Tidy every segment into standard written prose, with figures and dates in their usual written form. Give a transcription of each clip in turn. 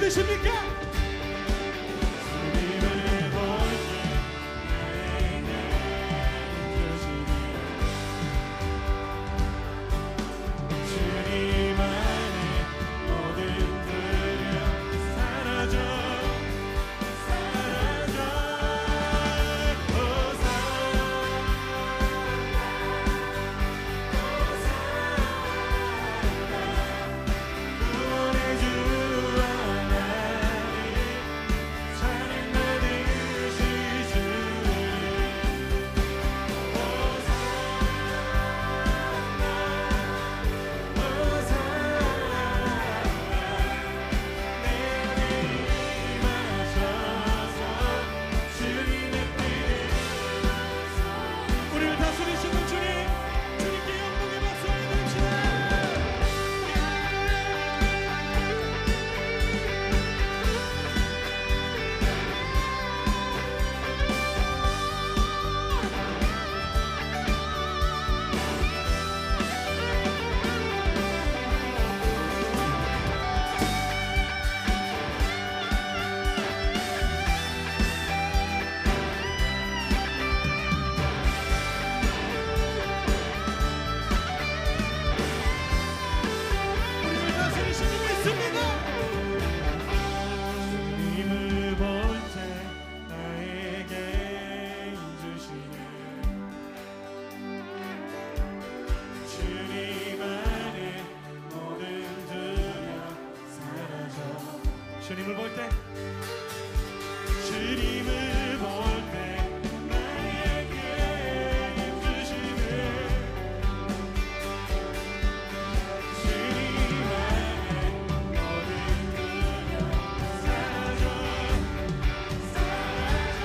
믿으십니까? 주님을 볼 때, 주님을 볼 때 나에게 힘주시네. 주님 안에 모든 두려움 사라져, 사라져.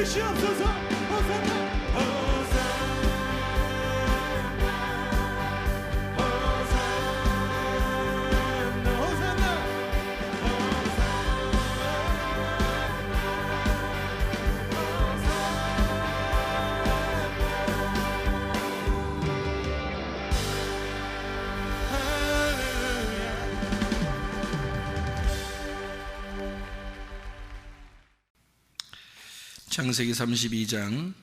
주시옵소서. 호산나 호산나 호산나 호산나 창세기 32장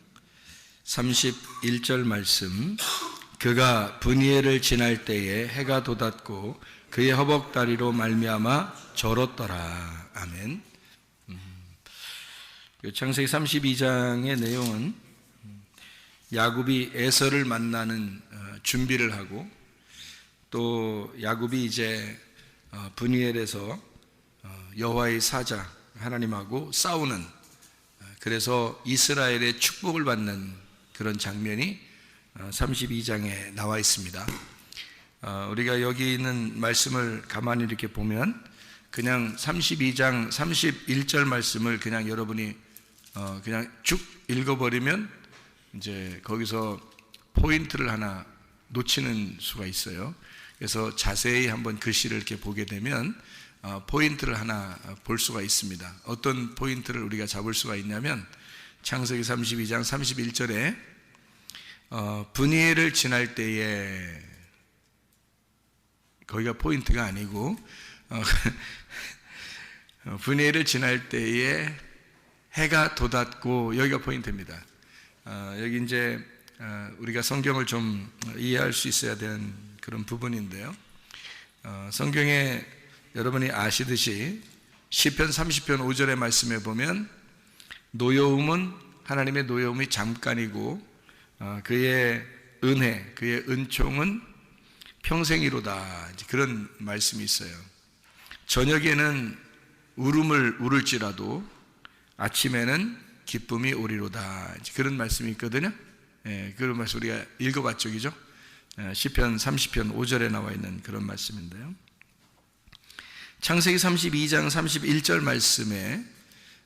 31절 말씀. 그가 브니엘을 지날 때에 해가 돋았고 그의 허벅다리로 말미암아 절었더라. 아멘. 창세기 32장의 내용은 야곱이 에서를 만나는 준비를 하고, 또 야곱이 이제 브니엘에서 여호와의 사자 하나님하고 싸우는, 그래서 이스라엘의 축복을 받는 그런 장면이 32장에 나와 있습니다. 우리가 여기 있는 말씀을 가만히 이렇게 보면 그냥 32장 31절 말씀을 그냥 여러분이 그냥 쭉 읽어버리면 이제 거기서 포인트를 하나 놓치는 수가 있어요. 그래서 자세히 한번 글씨를 이렇게 보게 되면 포인트를 하나 볼 수가 있습니다. 어떤 포인트를 우리가 잡을 수가 있냐면 창세기 32장 31절에 브니엘을 지날 때에 거기가 포인트가 아니고 분해를 지날 때에 해가 돋았고, 여기가 포인트입니다. 여기 이제 우리가 성경을 좀 이해할 수 있어야 되는 그런 부분인데요. 성경에 여러분이 아시듯이 시편 30편 5절의 말씀에 보면 노여움은, 하나님의 노여움이 잠깐이고 그의 은혜, 그의 은총은 평생이로다, 그런 말씀이 있어요. 저녁에는 울음을 울을지라도 아침에는 기쁨이 오리로다, 그런 말씀이 있거든요. 그런 말씀 우리가 읽어봤죠, 그죠? 시편 30편 5절에 나와 있는 그런 말씀인데요. 창세기 32장 31절 말씀에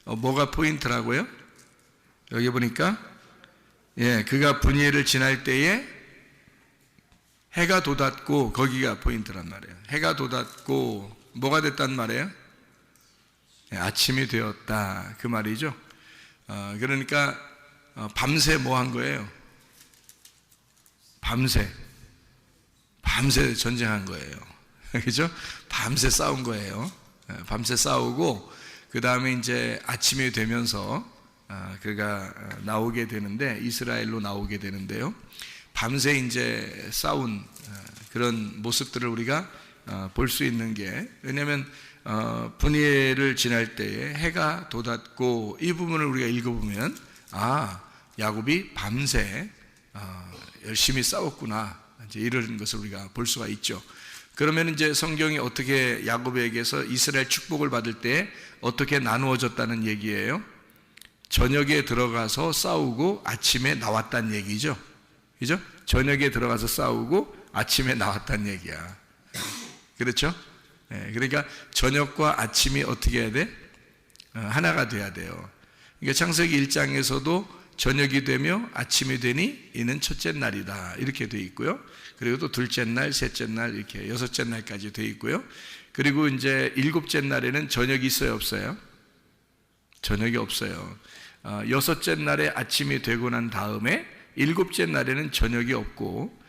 뭐가 포인트라고요? 여기 보니까 그가 분이엘을 지날 때에 해가 돋았고, 거기가 포인트란 말이에요. 해가 돋았고 뭐가 됐단 말이에요? 아침이 되었다, 그 말이죠. 그러니까 밤새 뭐 한 거예요? 밤새 전쟁한 거예요. 그죠? 밤새 싸운 거예요. 밤새 싸우고 그 다음에 이제 아침이 되면서 그가 나오게 되는데, 이스라엘로 나오게 되는데요. 밤새 이제 싸운 그런 모습들을 우리가 볼 수 있는 게, 왜냐하면 분이엘을 지날 때에 해가 돋았고, 이 부분을 우리가 읽어보면 야곱이 밤새 열심히 싸웠구나, 이제 이런 것을 우리가 볼 수가 있죠. 그러면 이제 성경이 어떻게 야곱에게서 이스라엘 축복을 받을 때 어떻게 나누어졌다는 얘기예요? 저녁에 들어가서 싸우고 아침에 나왔다는 얘기죠. 그죠? 저녁에 들어가서 싸우고 아침에 나왔다는 얘기야. 그렇죠? 그러니까 저녁과 아침이 어떻게 해야 돼? 하나가 돼야 돼요. 그러니까 창세기 1장에서도 저녁이 되며 아침이 되니 이는 첫째 날이다, 이렇게 돼 있고요. 그리고 또 둘째 날, 셋째 날, 이렇게 여섯째 날까지 돼 있고요. 그리고 이제 일곱째 날에는 저녁이 있어요, 없어요? 저녁이 없어요. 여섯째 날에 아침이 되고 난 다음에 일곱째 날에는 저녁이 없고,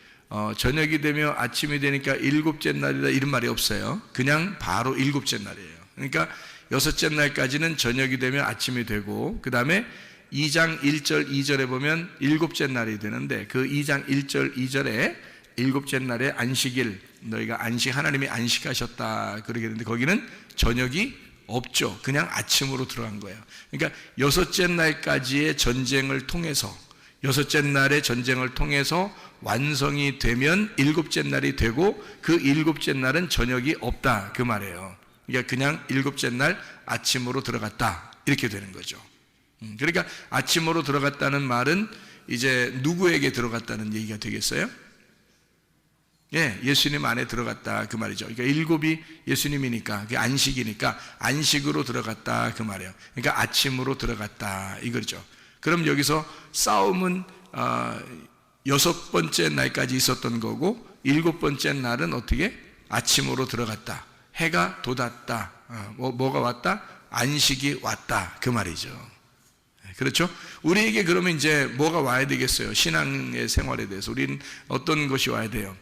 저녁이 되며 아침이 되니까 일곱째 날이다, 이런 말이 없어요. 그냥 바로 일곱째 날이에요. 그러니까 여섯째 날까지는 저녁이 되며 아침이 되고, 그 다음에 2장 1절 2절에 보면 일곱째 날이 되는데, 그 2장 1절 2절에 일곱째 날에 안식일, 너희가 하나님이 안식하셨다, 그러게 되는데 거기는 저녁이 없죠. 그냥 아침으로 들어간 거예요. 그러니까 여섯째 날까지의 전쟁을 통해서, 여섯째 날의 전쟁을 통해서 완성이 되면 일곱째 날이 되고, 그 일곱째 날은 저녁이 없다, 그 말이에요. 그러니까 그냥 일곱째 날 아침으로 들어갔다, 이렇게 되는 거죠. 그러니까 아침으로 들어갔다는 말은 이제 누구에게 들어갔다는 얘기가 되겠어요? 예수님 안에 들어갔다, 그 말이죠. 그러니까 일곱이 예수님이니까, 그게 안식이니까 안식으로 들어갔다, 그 말이에요. 그러니까 아침으로 들어갔다, 이거죠. 그럼 여기서 싸움은 여섯 번째 날까지 있었던 거고, 일곱 번째 날은 어떻게? 아침으로 들어갔다, 해가 돋았다, 뭐가 왔다? 안식이 왔다, 그 말이죠. 그렇죠? 우리에게 그러면 이제 뭐가 와야 되겠어요? 신앙의 생활에 대해서 우리는 어떤 것이 와야 돼요?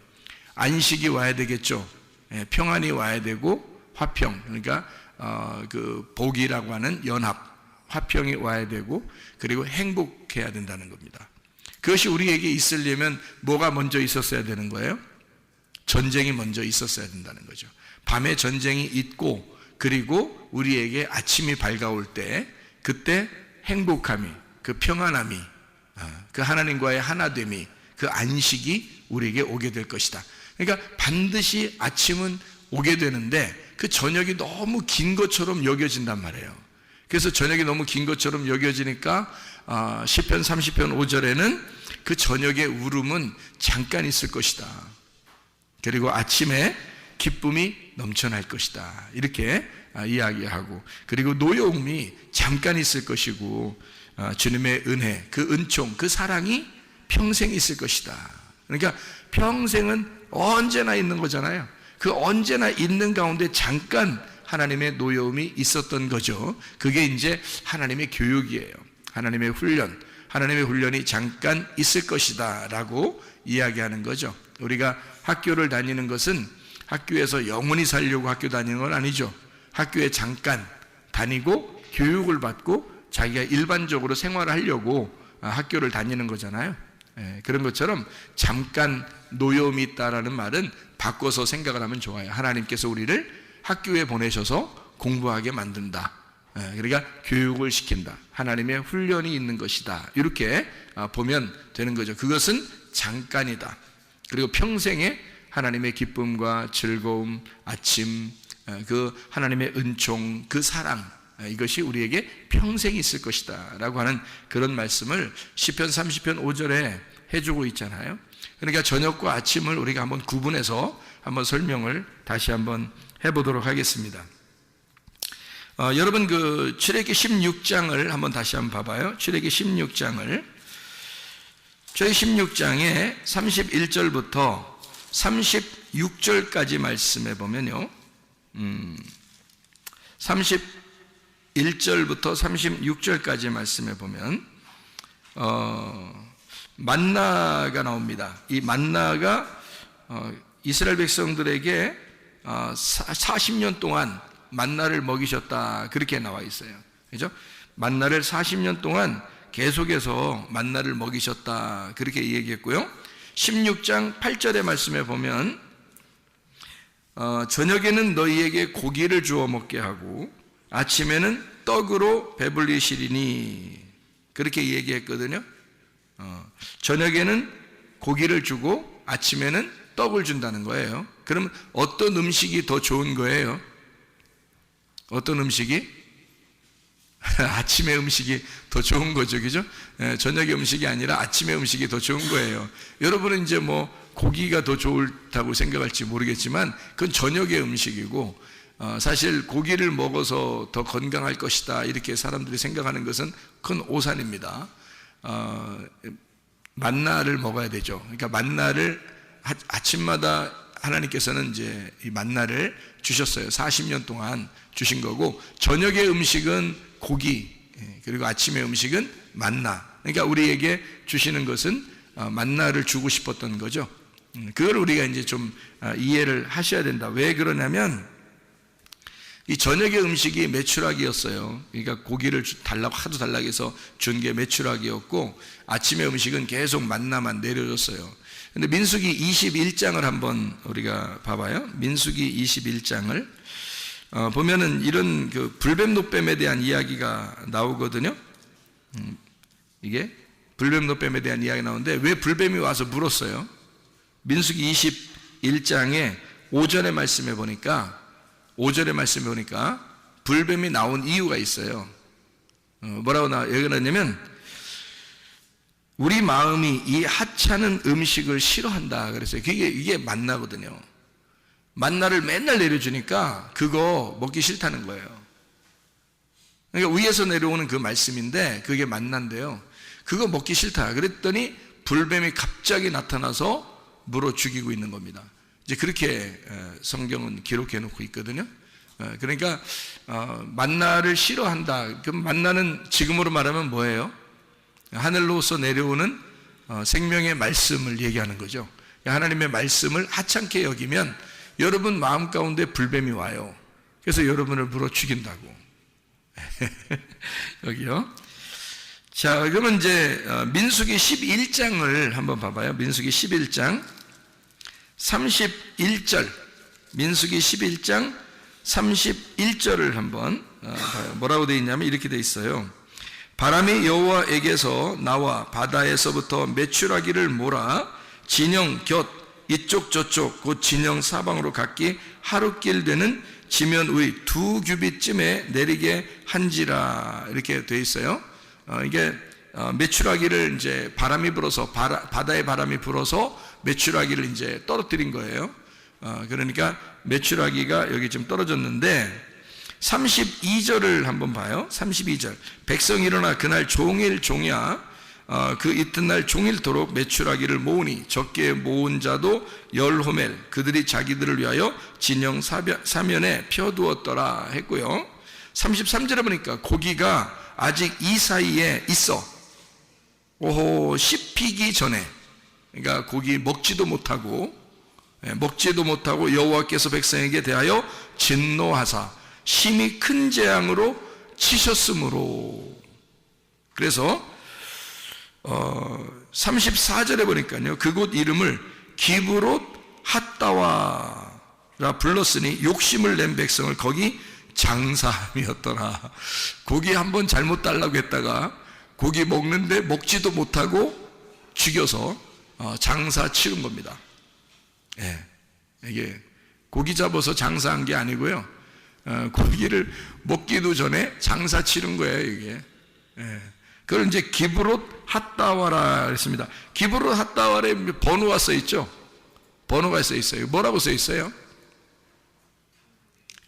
안식이 와야 되겠죠. 평안이 와야 되고, 화평, 그러니까 그 복이라고 하는 연합, 화평이 와야 되고, 그리고 행복해야 된다는 겁니다. 그것이 우리에게 있으려면 뭐가 먼저 있었어야 되는 거예요? 전쟁이 먼저 있었어야 된다는 거죠. 밤에 전쟁이 있고, 그리고 우리에게 아침이 밝아올 때, 그때 행복함이, 그 평안함이, 그 하나님과의 하나됨이, 그 안식이 우리에게 오게 될 것이다. 그러니까 반드시 아침은 오게 되는데, 그 저녁이 너무 긴 것처럼 여겨진단 말이에요. 그래서 저녁이 너무 긴 것처럼 여겨지니까 시편 30편 5절에는 그 저녁의 울음은 잠깐 있을 것이다, 그리고 아침에 기쁨이 넘쳐날 것이다, 이렇게 이야기하고, 그리고 노여움이 잠깐 있을 것이고, 주님의 은혜, 그 은총, 그 사랑이 평생 있을 것이다. 그러니까 평생은 언제나 있는 거잖아요. 그 언제나 있는 가운데 잠깐 하나님의 노여움이 있었던 거죠. 그게 이제 하나님의 교육이에요. 하나님의 훈련, 하나님의 훈련이 잠깐 있을 것이다 라고 이야기하는 거죠. 우리가 학교를 다니는 것은 학교에서 영원히 살려고 학교 다니는 건 아니죠. 학교에 잠깐 다니고 교육을 받고 자기가 일반적으로 생활을 하려고 학교를 다니는 거잖아요. 그런 것처럼 잠깐 노여움이 있다라는 말은 바꿔서 생각을 하면 좋아요. 하나님께서 우리를 학교에 보내셔서 공부하게 만든다. 그러니까 교육을 시킨다. 하나님의 훈련이 있는 것이다. 이렇게 보면 되는 거죠. 그것은 잠깐이다. 그리고 평생에 하나님의 기쁨과 즐거움, 아침, 그 하나님의 은총, 그 사랑, 이것이 우리에게 평생 있을 것이다 라고 하는 그런 말씀을 시편 30편 5절에 해주고 있잖아요. 그러니까 저녁과 아침을 우리가 한번 구분해서 한번 설명을 다시 한번 해보도록 하겠습니다. 여러분 그 출애굽기 16장을 한번 다시 한번 봐봐요. 출애굽기 16장을 저희 16장에 31절부터 36절까지 말씀해 보면요, 31절부터 36절까지 말씀해 보면 만나가 나옵니다. 이 만나가 이스라엘 백성들에게 40년 동안 만나를 먹이셨다, 그렇게 나와 있어요. 그죠? 만나를 40년 동안 계속해서 만나를 먹이셨다, 그렇게 얘기했고요. 16장 8절의 말씀에 보면 저녁에는 너희에게 고기를 주어 먹게 하고 아침에는 떡으로 배불리시리니, 그렇게 얘기했거든요. 저녁에는 고기를 주고 아침에는 떡을 준다는 거예요. 그러면 어떤 음식이 더 좋은 거예요? 어떤 음식이? 아침의 음식이 더 좋은 거죠, 그죠? 저녁의 음식이 아니라 아침의 음식이 더 좋은 거예요. 여러분은 이제 뭐 고기가 더 좋다고 생각할지 모르겠지만 그건 저녁의 음식이고, 사실 고기를 먹어서 더 건강할 것이다 이렇게 사람들이 생각하는 것은 큰 오산입니다. 만나를 먹어야 되죠. 그러니까 만나를 아침마다 하나님께서는 이제 이 만나를 주셨어요. 40년 동안 주신 거고, 저녁의 음식은 고기, 그리고 아침의 음식은 만나. 그러니까 우리에게 주시는 것은 만나를 주고 싶었던 거죠. 그걸 우리가 이제 좀 이해를 하셔야 된다. 왜 그러냐면 이 저녁의 음식이 메추라기였어요. 그러니까 고기를 달라고 하도 달라고 해서 준 게 메추라기였고, 아침의 음식은 계속 만나만 내려줬어요. 근데 민수기 21장을 한번 우리가 봐봐요. 민수기 21장을 보면은 이런 그 불뱀 노뱀에 대한 이야기가 나오거든요. 이게 불뱀 노뱀에 대한 이야기가 나오는데 왜 불뱀이 와서 물었어요? 민수기 21장에 5절의 말씀에 보니까 불뱀이 나온 이유가 있어요. 뭐라고 얘기하냐면 우리 마음이 이 하찮은 음식을 싫어한다 그랬어요. 이게 만나거든요. 만나를 맨날 내려주니까 그거 먹기 싫다는 거예요. 그러니까 위에서 내려오는 그 말씀인데 그게 만난데요. 그거 먹기 싫다 그랬더니 불뱀이 갑자기 나타나서 물어 죽이고 있는 겁니다. 이제 그렇게 성경은 기록해 놓고 있거든요. 그러니까 만나를 싫어한다. 그럼 만나는 지금으로 말하면 뭐예요? 하늘로서 내려오는 생명의 말씀을 얘기하는 거죠. 하나님의 말씀을 하찮게 여기면 여러분 마음 가운데 불뱀이 와요. 그래서 여러분을 물어 죽인다고. 여기요. 자, 그러면 이제 민수기 11장을 한번 봐봐요. 민수기 11장 31절. 민수기 11장 31절을 한번 봐요. 뭐라고 되어 있냐면 이렇게 되어 있어요. 바람이 여호와에게서 나와 바다에서부터 메추라기를 몰아 진영 곁 이쪽 저쪽 곧 진영 사방으로 각기 하루길 되는 지면 의 2규빗쯤에 내리게 한지라, 이렇게 되어 있어요. 이게 메추라기를 이제 바람이 불어서 바다의 바람이 불어서 메추라기를 이제 떨어뜨린 거예요. 그러니까 메추라기가 여기 좀 떨어졌는데 32절을 한번 봐요. 32절. 백성이 일어나 그날 종일 종야 그 이튿날 종일토록 메추라기를 모으니 적게 모은 자도 10호멜 그들이 자기들을 위하여 진영 사면에 펴두었더라 했고요. 33절에 보니까 고기가 아직 이 사이에 있어. 오호 씹히기 전에, 그러니까 고기 먹지도 못하고 먹지도 못하고 여호와께서 백성에게 대하여 진노하사 심히 큰 재앙으로 치셨으므로. 그래서 34절에 보니까요, 그곳 이름을 기브롯 핫다와라 불렀으니 욕심을 낸 백성을 거기 장사함이었더라. 고기 한번 잘못 달라고 했다가 고기 먹는데 먹지도 못하고 죽여서 장사 치른 겁니다. 예, 이게 고기 잡아서 장사한 게 아니고요, 고기를 먹기도 전에 장사 치른 거예요, 이게. 예. 그걸 이제 기브롯 핫다와라 했습니다. 기브롯 핫다와에 번호가 써 있죠? 번호가 써 있어요. 뭐라고 써 있어요?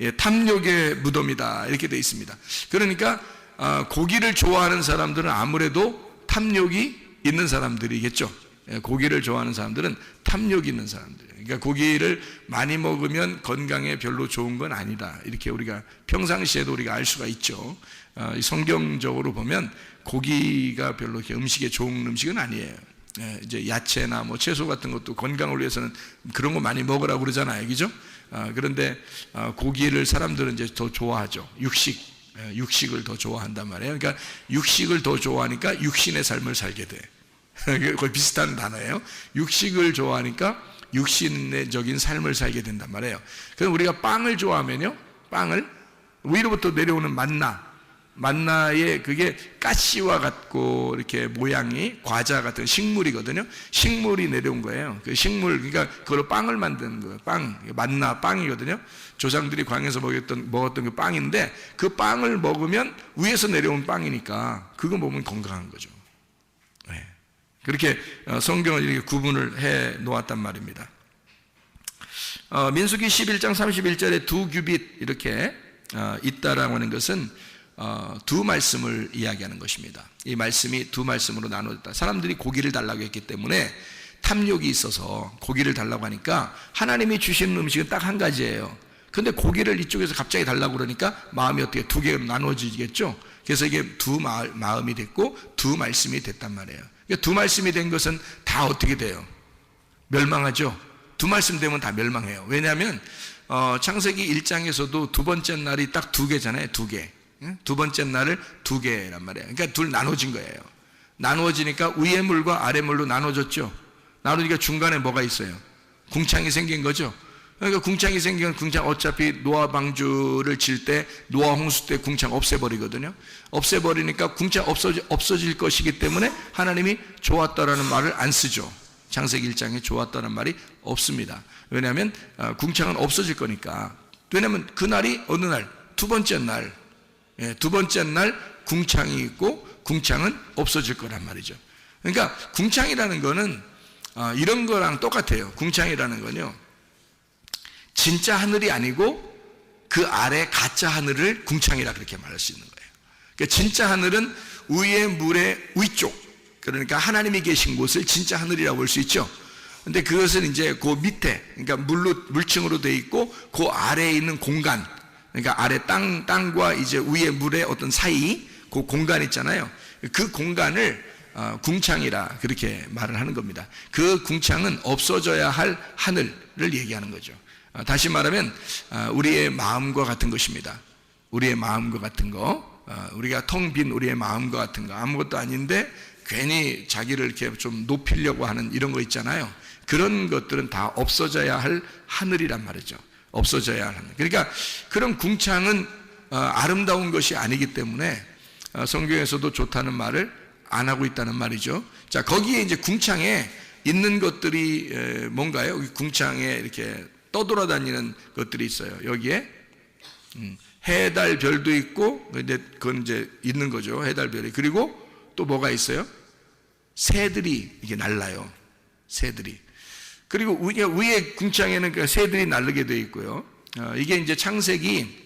예, 탐욕의 무덤이다, 이렇게 돼 있습니다. 그러니까 고기를 좋아하는 사람들은 아무래도 탐욕이 있는 사람들이겠죠. 예, 고기를 좋아하는 사람들은 탐욕이 있는 사람들. 그러니까 고기를 많이 먹으면 건강에 별로 좋은 건 아니다, 이렇게 우리가 평상시에도 우리가 알 수가 있죠. 성경적으로 보면 고기가 별로 이렇게 음식에 좋은 음식은 아니에요. 예, 이제 야채나 뭐 채소 같은 것도 건강을 위해서는 그런 거 많이 먹으라고 그러잖아요, 그죠? 그런데 고기를 사람들은 이제 더 좋아하죠. 육식을 더 좋아한단 말이에요. 그러니까 육식을 더 좋아하니까 육신의 삶을 살게 돼. 거의 비슷한 단어예요. 육식을 좋아하니까 육신적인 삶을 살게 된단 말이에요. 그럼 우리가 빵을 좋아하면요, 빵을 위로부터 내려오는 만나의 그게 가시와 같고 이렇게 모양이 과자 같은 식물이거든요. 식물이 내려온 거예요. 그 식물, 그러니까 그걸로 빵을 만드는 거예요. 만나 빵이거든요. 조상들이 광야에서 먹었던 그 빵인데, 그 빵을 먹으면 위에서 내려온 빵이니까 그거 먹으면 건강한 거죠. 네. 그렇게 성경을 이렇게 구분을 해 놓았단 말입니다. 민수기 11장 31절에 두 규빗 이렇게 있다라고 하는 것은 두 말씀을 이야기하는 것입니다. 이 말씀이 두 말씀으로 나눠졌다. 사람들이 고기를 달라고 했기 때문에 탐욕이 있어서 고기를 달라고 하니까 하나님이 주시는 음식은 딱 한 가지예요. 근데 고기를 이쪽에서 갑자기 달라고 그러니까 마음이 어떻게 두 개로 나눠지겠죠. 그래서 이게 두 마음이 됐고 두 말씀이 됐단 말이에요. 그러니까 두 말씀이 된 것은 다 어떻게 돼요? 멸망하죠. 두 말씀 되면 다 멸망해요. 왜냐하면 창세기 1장에서도 두 번째 날이 딱 두 개잖아요. 두 개. 두 번째 날을 두 개란 말이에요. 그러니까 둘 나눠진 거예요. 나누어지니까 위의 물과 아래 물로 나눠졌죠. 나누니까 중간에 뭐가 있어요? 궁창이 생긴 거죠. 그러니까 궁창이 생기면 궁창 어차피 노아 방주를 칠 때, 노아 홍수 때 궁창 없애버리거든요. 없애버리니까 궁창 없어질 것이기 때문에 하나님이 좋았다라는 말을 안 쓰죠. 창세기 1장에 좋았다는 말이 없습니다. 왜냐하면 궁창은 없어질 거니까. 왜냐하면 그날이 어느 날? 두 번째 날. 예, 두 번째 날 궁창이 있고 궁창은 없어질 거란 말이죠. 그러니까 궁창이라는 거는 이런 거랑 똑같아요. 궁창이라는 건요, 진짜 하늘이 아니고 그 아래 가짜 하늘을 궁창이라 그렇게 말할 수 있는 거예요. 그러니까 진짜 하늘은 위의 물의 위쪽, 그러니까 하나님이 계신 곳을 진짜 하늘이라고 볼 수 있죠. 근데 그것은 이제 그 밑에, 그러니까 물층으로 되어 있고 그 아래에 있는 공간, 그러니까 아래 땅과 이제 위의 물의 어떤 사이, 그 공간 있잖아요. 그 공간을 궁창이라 그렇게 말을 하는 겁니다. 그 궁창은 없어져야 할 하늘을 얘기하는 거죠. 다시 말하면 우리의 마음과 같은 것입니다. 우리의 마음과 같은 거, 우리가 텅 빈 우리의 마음과 같은 거, 아무것도 아닌데 괜히 자기를 이렇게 좀 높이려고 하는 이런 거 있잖아요. 그런 것들은 다 없어져야 할 하늘이란 말이죠. 없어져야 할 하늘. 그러니까 그런 궁창은 아름다운 것이 아니기 때문에 성경에서도 좋다는 말을 안 하고 있다는 말이죠. 자, 거기에 이제 궁창에 있는 것들이 뭔가요? 궁창에 이렇게 떠돌아다니는 것들이 있어요. 여기에 해, 달, 별도 있고, 그건 이제 있는 거죠. 해, 달, 별이. 그리고 또 뭐가 있어요? 새들이 이게 날라요. 새들이. 그리고 위에 궁창에는 새들이 날르게 되어 있고요. 이게 이제 창세기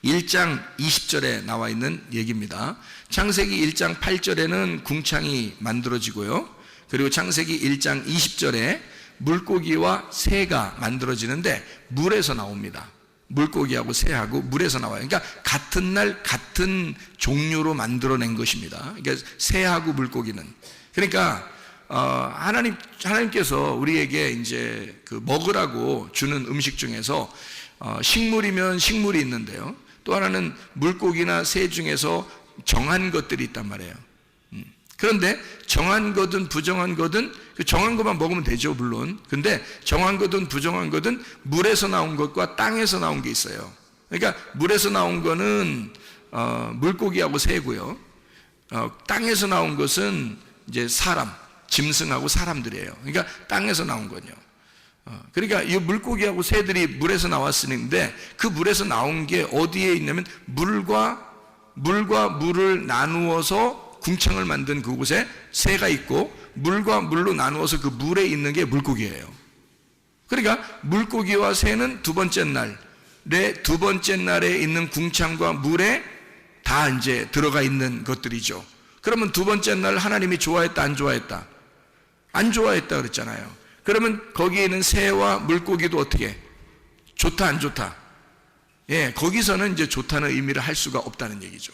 1장 20절에 나와 있는 얘기입니다. 창세기 1장 8절에는 궁창이 만들어지고요. 그리고 창세기 1장 20절에 물고기와 새가 만들어지는데 물에서 나옵니다. 물고기하고 새하고 물에서 나와요. 그러니까 같은 날 같은 종류로 만들어낸 것입니다. 그러니까 새하고 물고기는. 그러니까 하나님께서 우리에게 이제 그 먹으라고 주는 음식 중에서 식물이면 식물이 있는데요. 또 하나는 물고기나 새 중에서 정한 것들이 있단 말이에요. 그런데 정한 거든 부정한 거든 그 정한 것만 먹으면 되죠, 물론. 근데 정한 거든 부정한 거든 물에서 나온 것과 땅에서 나온 게 있어요. 그러니까 물에서 나온 거는 물고기하고 새고요. 땅에서 나온 것은 이제 사람, 짐승하고 사람들이에요. 그러니까 땅에서 나온 거죠. 그러니까 이 물고기하고 새들이 물에서 나왔으는데 그 물에서 나온 게 어디에 있냐면 물과 물을 나누어서 궁창을 만든 그곳에 새가 있고 물과 물로 나누어서 그 물에 있는 게 물고기예요. 그러니까 물고기와 새는 두 번째 날에 있는 궁창과 물에 다 이제 들어가 있는 것들이죠. 그러면 두 번째 날 하나님이 좋아했다, 안 좋아했다? 안 좋아했다 그랬잖아요. 그러면 거기에 있는 새와 물고기도 어떻게? 좋다, 안 좋다? 예, 거기서는 이제 좋다는 의미를 할 수가 없다는 얘기죠.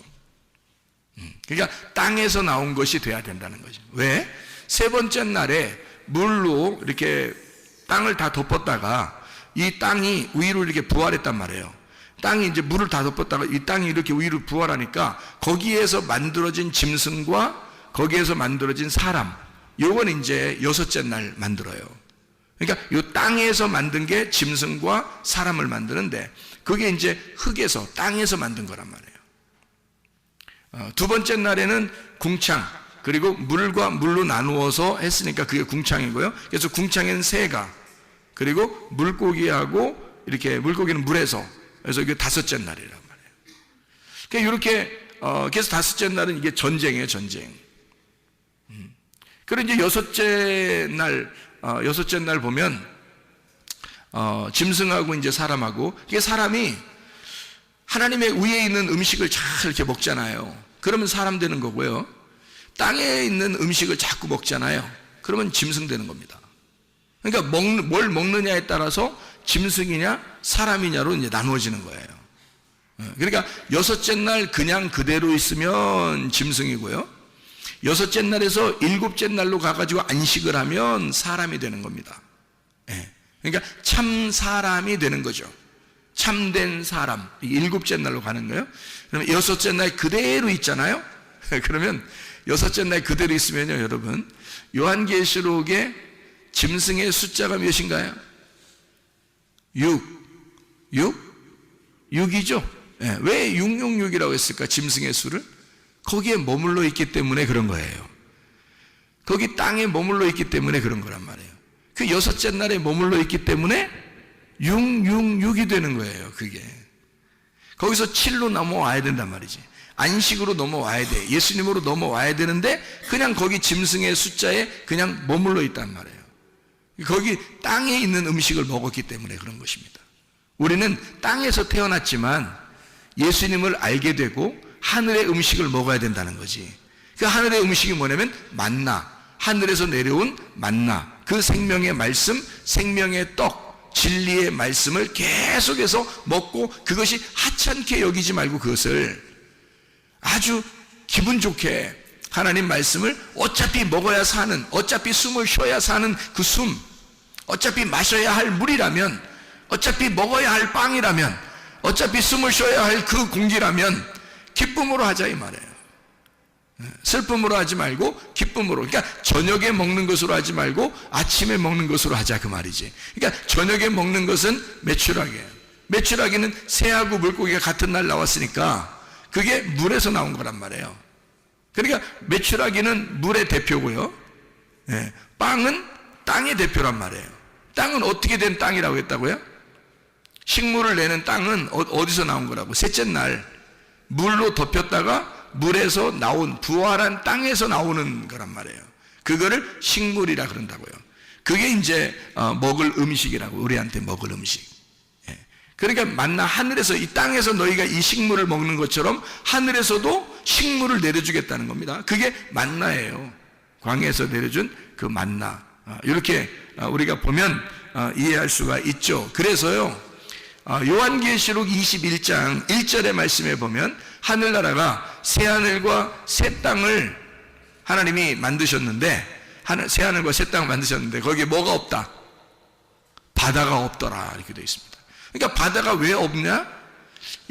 그러니까 땅에서 나온 것이 돼야 된다는 거죠. 왜? 세 번째 날에 물로 이렇게 땅을 다 덮었다가 이 땅이 위로 이렇게 부활했단 말이에요. 땅이 이제 물을 다 덮었다가 이 땅이 이렇게 위로 부활하니까 거기에서 만들어진 짐승과 거기에서 만들어진 사람, 요건 이제 여섯째 날 만들어요. 그러니까 이 땅에서 만든 게 짐승과 사람을 만드는데 그게 이제 흙에서 땅에서 만든 거란 말이에요. 두 번째 날에는 궁창, 그리고 물과 물로 나누어서 했으니까 그게 궁창이고요. 그래서 궁창에는 새가, 그리고 물고기하고 이렇게 물고기는 물에서, 그래서 이게 다섯째 날이란 말이에요. 그러니까 이렇게 그래서 다섯째 날은 이게 전쟁이에요, 전쟁. 그리고 이제 여섯째 날 보면 짐승하고 이제 사람하고 이게 사람이 하나님의 위에 있는 음식을 잘 이렇게 먹잖아요. 그러면 사람 되는 거고요. 땅에 있는 음식을 자꾸 먹잖아요. 그러면 짐승 되는 겁니다. 그러니까 뭘 먹느냐에 따라서 짐승이냐 사람이냐로 이제 나누어지는 거예요. 그러니까 여섯째 날 그냥 그대로 있으면 짐승이고요. 여섯째 날에서 일곱째 날로 가가지고 안식을 하면 사람이 되는 겁니다. 그러니까 참 사람이 되는 거죠. 참된 사람. 일곱째 날로 가는 거예요. 그러면 여섯째 날 그대로 있잖아요. 그러면 여섯째 날 그대로 있으면요, 여러분, 요한계시록에 짐승의 숫자가 몇인가요? 6이죠. 왜 666이라고 했을까? 짐승의 수를? 거기에 머물러 있기 때문에 그런 거예요. 거기 땅에 머물러 있기 때문에 그런 거란 말이에요. 그 여섯째 날에 머물러 있기 때문에 666이 되는 거예요, 그게. 거기서 7로 넘어와야 된단 말이지. 안식으로 넘어와야 돼. 예수님으로 넘어와야 되는데 그냥 거기 짐승의 숫자에 그냥 머물러 있단 말이에요. 거기 땅에 있는 음식을 먹었기 때문에 그런 것입니다. 우리는 땅에서 태어났지만 예수님을 알게 되고 하늘의 음식을 먹어야 된다는 거지. 그 하늘의 음식이 뭐냐면 만나, 하늘에서 내려온 만나, 그 생명의 말씀, 생명의 떡, 진리의 말씀을 계속해서 먹고 그것이 하찮게 여기지 말고 그것을 아주 기분 좋게 하나님 말씀을 어차피 먹어야 사는, 어차피 숨을 쉬어야 사는 그 숨, 어차피 마셔야 할 물이라면, 어차피 먹어야 할 빵이라면, 어차피 숨을 쉬어야 할 그 공기라면 기쁨으로 하자 이 말이에요. 슬픔으로 하지 말고 기쁨으로. 그러니까 저녁에 먹는 것으로 하지 말고 아침에 먹는 것으로 하자 그 말이지. 그러니까 저녁에 먹는 것은 메추라기예요. 메추라기는 새하고 물고기가 같은 날 나왔으니까 그게 물에서 나온 거란 말이에요. 그러니까 메추라기는 물의 대표고요. 빵은 땅의 대표란 말이에요. 땅은 어떻게 된 땅이라고 했다고요? 식물을 내는 땅은 어디서 나온 거라고? 셋째 날 물로 덮였다가 물에서 나온 부활한 땅에서 나오는 거란 말이에요. 그거를 식물이라 그런다고요. 그게 이제 먹을 음식이라고, 우리한테 먹을 음식. 그러니까 만나 하늘에서, 이 땅에서 너희가 이 식물을 먹는 것처럼 하늘에서도 식물을 내려주겠다는 겁니다. 그게 만나예요. 광야에서 내려준 그 만나. 이렇게 우리가 보면 이해할 수가 있죠. 그래서요, 요한계시록 21장 1절의 말씀에 보면 하늘나라가 새 하늘과 새 땅을 하나님이 만드셨는데 새 하늘과 새 땅을 만드셨는데 거기에 뭐가 없다? 바다가 없더라 이렇게 되어 있습니다. 그러니까 바다가 왜 없냐?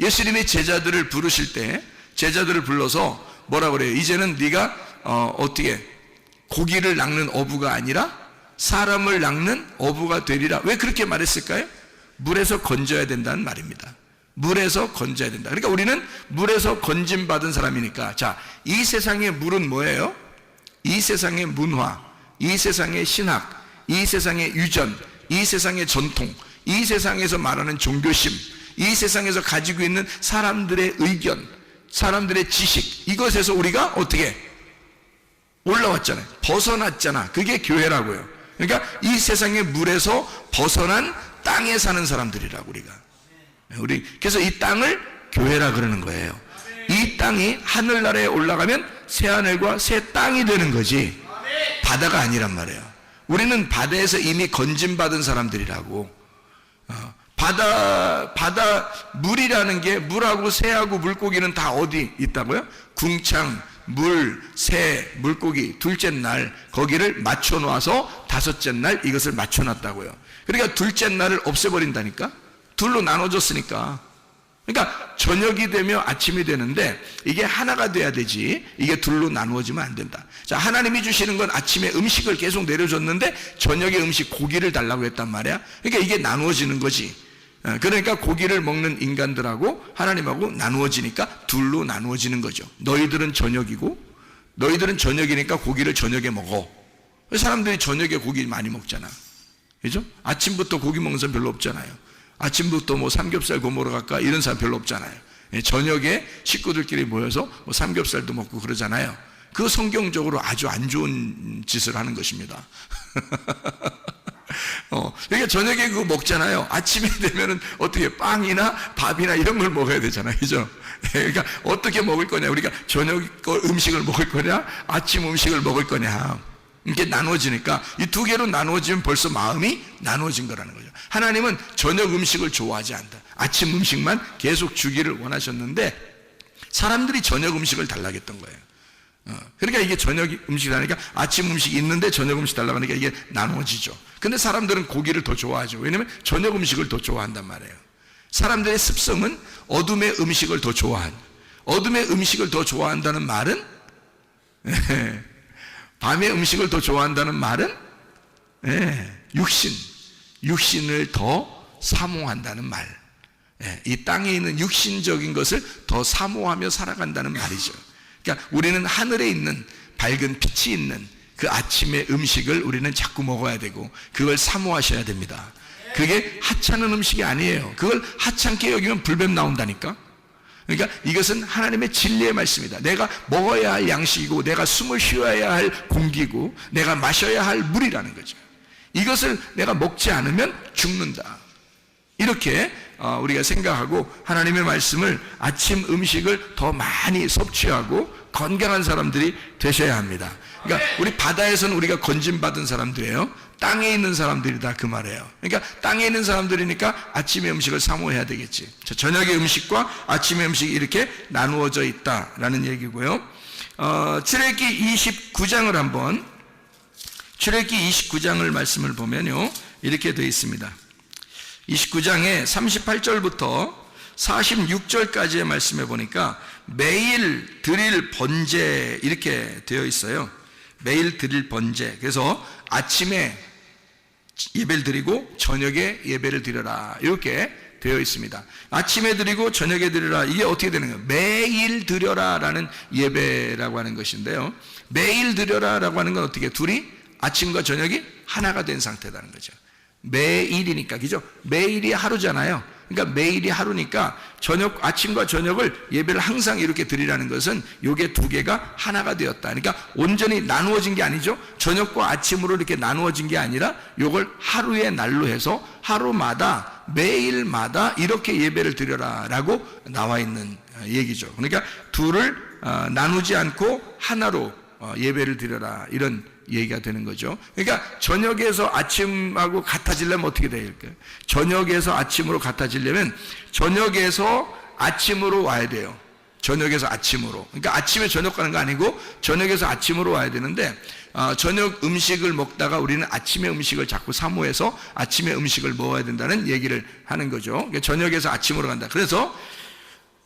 예수님이 제자들을 부르실 때 제자들을 불러서 뭐라 그래요? 이제는 네가 어떻게 고기를 낚는 어부가 아니라 사람을 낚는 어부가 되리라. 왜 그렇게 말했을까요? 물에서 건져야 된다는 말입니다. 물에서 건져야 된다. 그러니까 우리는 물에서 건짐받은 사람이니까, 자, 이 세상의 물은 뭐예요? 이 세상의 문화, 이 세상의 신학, 이 세상의 유전, 이 세상의 전통, 이 세상에서 말하는 종교심, 이 세상에서 가지고 있는 사람들의 의견, 사람들의 지식, 이것에서 우리가 어떻게 올라왔잖아요. 벗어났잖아. 그게 교회라고요. 그러니까 이 세상의 물에서 벗어난 땅에 사는 사람들이라고 그래서 이 땅을 교회라 그러는 거예요. 이 땅이 하늘나라에 올라가면 새 하늘과 새 땅이 되는 거지 바다가 아니란 말이에요. 우리는 바다에서 이미 건짐받은 사람들이라고. 바다 물이라는 게, 물하고 새하고 물고기는 다 어디 있다고요? 궁창, 물, 새, 물고기 둘째 날 거기를 맞춰 놓아서 다섯째 날 이것을 맞춰 놨다고요. 그러니까 둘째 날을 없애버린다니까. 둘로 나눠졌으니까. 그러니까 저녁이 되며 아침이 되는데 이게 하나가 돼야 되지, 이게 둘로 나누어지면 안 된다. 자, 하나님이 주시는 건 아침에 음식을 계속 내려줬는데 저녁에 음식 고기를 달라고 했단 말이야. 그러니까 이게 나누어지는 거지. 그러니까 고기를 먹는 인간들하고 하나님하고 나누어지니까 둘로 나누어지는 거죠. 너희들은 저녁이고, 너희들은 저녁이니까 고기를 저녁에 먹어. 사람들이 저녁에 고기 많이 먹잖아. 그죠? 아침부터 고기 먹는 사람 별로 없잖아요. 아침부터 뭐 삼겹살 구워 먹으러 갈까 이런 사람 별로 없잖아요. 저녁에 식구들끼리 모여서 뭐 삼겹살도 먹고 그러잖아요. 그 성경적으로 아주 안 좋은 짓을 하는 것입니다. 그러니까 저녁에 그거 먹잖아요. 아침에 되면은 어떻게 빵이나 밥이나 이런 걸 먹어야 되잖아요. 그죠? 그러니까 어떻게 먹을 거냐? 우리가 저녁 음식을 먹을 거냐? 아침 음식을 먹을 거냐? 이렇게 나눠지니까 이 두 개로 나눠지면 벌써 마음이 나눠진 거라는 거죠. 하나님은 저녁 음식을 좋아하지 않다. 아침 음식만 계속 주기를 원하셨는데 사람들이 저녁 음식을 달라고 했던 거예요. 그러니까 이게 저녁 음식이라니까 아침 음식이 있는데 저녁 음식 달라고 하니까 이게 나눠지죠. 근데 사람들은 고기를 더 좋아하죠. 왜냐하면 저녁 음식을 더 좋아한단 말이에요. 사람들의 습성은 어둠의 음식을 더 좋아한, 어둠의 음식을 더 좋아한다는 말은 밤의 음식을 더 좋아한다는 말은 육신을 더 사모한다는 말. 이 땅에 있는 육신적인 것을 더 사모하며 살아간다는 말이죠. 그러니까 우리는 하늘에 있는 밝은 빛이 있는 그 아침의 음식을 우리는 자꾸 먹어야 되고 그걸 사모하셔야 됩니다. 그게 하찮은 음식이 아니에요. 그걸 하찮게 여기면 불뱀 나온다니까. 그러니까 이것은 하나님의 진리의 말씀이다. 내가 먹어야 할 양식이고 내가 숨을 쉬어야 할 공기고 내가 마셔야 할 물이라는 거죠. 이것을 내가 먹지 않으면 죽는다. 이렇게 우리가 생각하고 하나님의 말씀을 아침 음식을 더 많이 섭취하고 건강한 사람들이 되셔야 합니다. 그러니까 우리 바다에서는 우리가 건짐받은 사람들이에요. 땅에 있는 사람들이다 그 말이에요. 그러니까 땅에 있는 사람들이니까 아침의 음식을 사모해야 되겠지. 저녁의 음식과 아침의 음식이 이렇게 나누어져 있다라는 얘기고요. 출애굽기 29장을 한번, 출애굽기 29장을 말씀을 보면요 이렇게 되어 있습니다. 29장에 38절부터 46절까지의 말씀에 보니까 매일 드릴 번제 이렇게 되어 있어요. 매일 드릴 번제. 그래서 아침에 예배를 드리고 저녁에 예배를 드려라 이렇게 되어 있습니다. 아침에 드리고 저녁에 드려라, 이게 어떻게 되는 거예요? 매일 드려라 라는 예배라고 하는 것인데요, 매일 드려라 라고 하는 건 어떻게, 둘이 아침과 저녁이 하나가 된 상태라는 거죠. 매일이니까, 그죠? 매일이 하루잖아요. 그러니까 매일이 하루니까 아침과 저녁을 예배를 항상 이렇게 드리라는 것은 요게 두 개가 하나가 되었다. 그러니까 온전히 나누어진 게 아니죠. 저녁과 아침으로 이렇게 나누어진 게 아니라 요걸 하루의 날로 해서 하루마다 매일마다 이렇게 예배를 드려라 라고 나와 있는 얘기죠. 그러니까 둘을 나누지 않고 하나로 예배를 드려라, 이런 얘기가 되는 거죠. 그러니까 저녁에서 아침하고 같아지려면 어떻게 돼야 될까요? 저녁에서 아침으로 같아지려면 저녁에서 아침으로 와야 돼요. 저녁에서 아침으로. 그러니까 아침에 저녁 가는 거 아니고 저녁에서 아침으로 와야 되는데 저녁 음식을 먹다가 우리는 아침의 음식을 자꾸 사모해서 아침의 음식을 먹어야 된다는 얘기를 하는 거죠. 그러니까 저녁에서 아침으로 간다. 그래서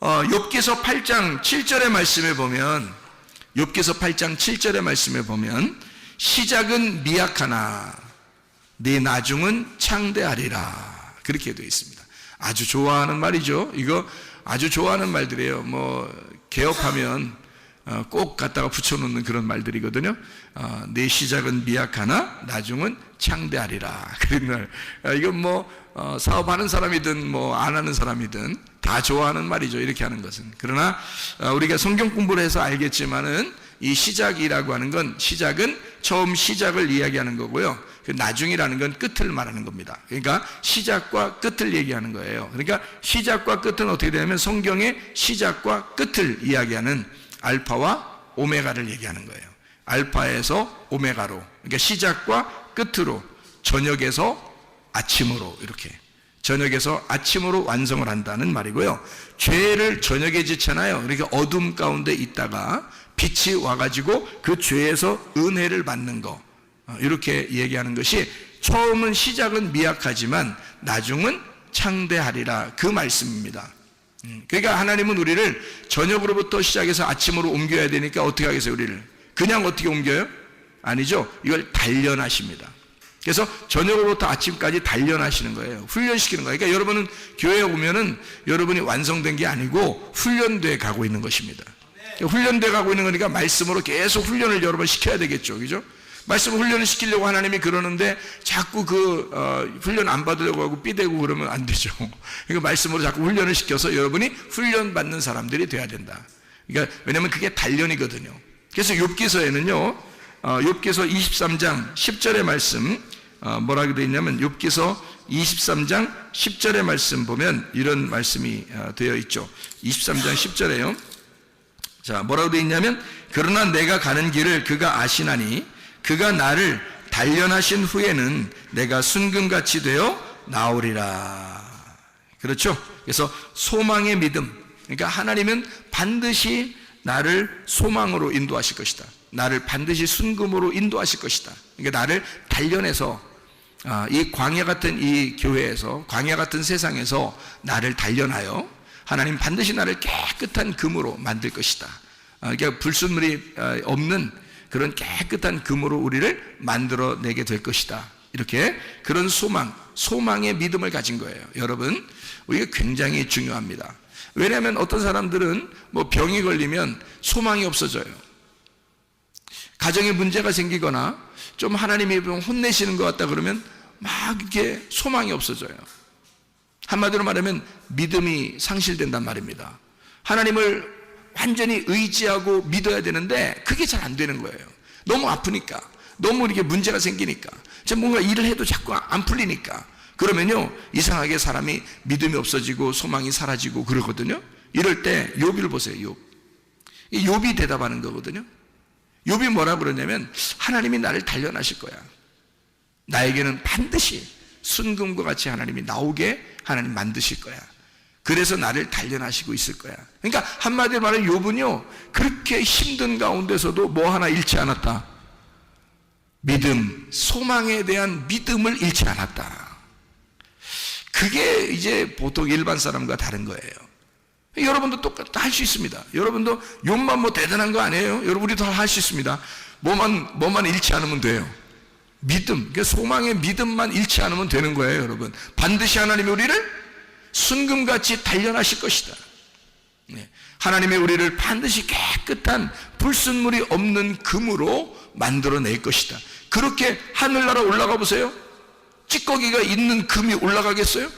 욥기서 8장 7절의 말씀에 보면 욥기서 8장 7절의 말씀에 보면 시작은 미약하나 네 나중은 창대하리라 그렇게 되어 있습니다. 아주 좋아하는 말이죠. 이거 아주 좋아하는 말들이에요. 뭐 개업하면 꼭 갖다가 붙여놓는 그런 말들이거든요. 내 시작은 미약하나 나중은 창대하리라 그런 말. 이건 뭐 사업하는 사람이든 뭐 안 하는 사람이든 다 좋아하는 말이죠. 이렇게 하는 것은. 그러나 우리가 성경 공부를 해서 알겠지만은 이 시작이라고 하는 건 시작은 처음 시작을 이야기하는 거고요. 그 나중이라는 건 끝을 말하는 겁니다. 그러니까 시작과 끝을 얘기하는 거예요. 그러니까 시작과 끝은 어떻게 되냐면 성경의 시작과 끝을 이야기하는 알파와 오메가를 얘기하는 거예요. 알파에서 오메가로, 그러니까 시작과 끝으로, 저녁에서 아침으로, 이렇게 저녁에서 아침으로 완성을 한다는 말이고요. 죄를 저녁에 짓잖아요. 그러니까 어둠 가운데 있다가 빛이 와가지고 그 죄에서 은혜를 받는 거, 이렇게 얘기하는 것이 처음은 시작은 미약하지만 나중은 창대하리라 그 말씀입니다. 그러니까 하나님은 우리를 저녁으로부터 시작해서 아침으로 옮겨야 되니까 어떻게 하겠어요? 우리를 그냥 어떻게 옮겨요? 아니죠. 이걸 단련하십니다. 그래서 저녁으로부터 아침까지 단련하시는 거예요. 훈련시키는 거예요. 그러니까 여러분은 교회에 오면은 여러분이 완성된 게 아니고 훈련돼 가고 있는 것입니다. 훈련돼 가고 있는 거니까 말씀으로 계속 훈련을 여러 번 시켜야 되겠죠. 그죠? 말씀 훈련을 시키려고 하나님이 그러는데 자꾸 훈련 안 받으려고 하고 삐대고 그러면 안 되죠. 그러니까 말씀으로 자꾸 훈련을 시켜서 여러분이 훈련 받는 사람들이 돼야 된다. 그러니까 왜냐면 그게 단련이거든요. 그래서 욥기서에는요, 욥기서 23장 10절의 말씀, 뭐라고 되어 있냐면 욥기서 23장 10절의 말씀 보면 이런 말씀이 되어 있죠. 23장 10절에요. 자, 뭐라고 되어 있냐면 그러나 내가 가는 길을 그가 아시나니 그가 나를 단련하신 후에는 내가 순금같이 되어 나오리라. 그렇죠? 그래서 소망의 믿음. 그러니까 하나님은 반드시 나를 소망으로 인도하실 것이다. 나를 반드시 순금으로 인도하실 것이다. 그러니까 나를 단련해서 이 광야 같은 이 교회에서, 광야 같은 세상에서 나를 단련하여 하나님 반드시 나를 깨끗한 금으로 만들 것이다. 그러니까 불순물이 없는 그런 깨끗한 금으로 우리를 만들어내게 될 것이다. 이렇게 그런 소망의 믿음을 가진 거예요. 여러분, 이게 굉장히 중요합니다. 왜냐하면 어떤 사람들은 뭐 병이 걸리면 소망이 없어져요. 가정에 문제가 생기거나 좀 하나님이 혼내시는 것 같다 그러면 막 이렇게 소망이 없어져요. 한마디로 말하면 믿음이 상실된단 말입니다. 하나님을 완전히 의지하고 믿어야 되는데 그게 잘 안 되는 거예요. 너무 아프니까, 너무 이렇게 문제가 생기니까, 뭔가 일을 해도 자꾸 안 풀리니까. 그러면요, 이상하게 사람이 믿음이 없어지고 소망이 사라지고 그러거든요. 이럴 때 욥을 보세요. 욥이 대답하는 거거든요. 욥이 뭐라 그러냐면 하나님이 나를 단련하실 거야. 나에게는 반드시 순금과 같이 하나님이 나오게 하나님 만드실 거야. 그래서 나를 단련하시고 있을 거야. 그러니까 한마디로 말하면 욥은요, 그렇게 힘든 가운데서도 뭐 하나 잃지 않았다. 믿음, 소망에 대한 믿음을 잃지 않았다. 그게 이제 보통 일반 사람과 다른 거예요. 여러분도 똑같이 할 수 있습니다. 여러분도 욥만 뭐 대단한 거 아니에요. 여러분 우리도 할 수 있습니다. 뭐만 잃지 않으면 돼요. 믿음, 그러니까 소망의 믿음만 잃지 않으면 되는 거예요. 여러분 반드시 하나님이 우리를 순금같이 단련하실 것이다. 하나님의 우리를 반드시 깨끗한 불순물이 없는 금으로 만들어낼 것이다. 그렇게 하늘나라 올라가 보세요. 찌꺼기가 있는 금이 올라가겠어요?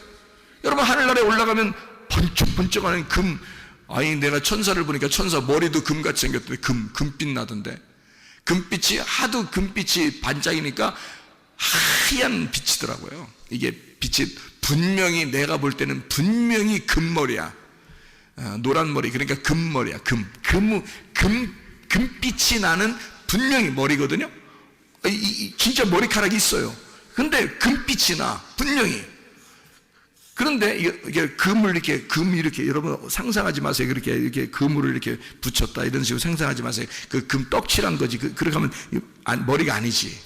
여러분 하늘나라에 올라가면 번쩍번쩍하는 금, 아니 내가 천사를 보니까 천사 머리도 금같이 생겼던데 금빛 나던데, 금빛이 하도 금빛이 반짝이니까 하얀 빛이더라고요. 이게 빛이 분명히 내가 볼 때는 분명히 금머리야. 노란 머리, 그러니까 금머리야. 금빛이 나는 분명히 머리거든요. 진짜 머리카락이 있어요. 근데 금빛이 나, 분명히. 그런데 이게 금을 이렇게, 금이 이렇게, 여러분 상상하지 마세요. 이렇게 금을 이렇게 붙였다 이런 식으로 상상하지 마세요. 그 금 떡칠한 거지. 그렇게 하면 머리가 아니지.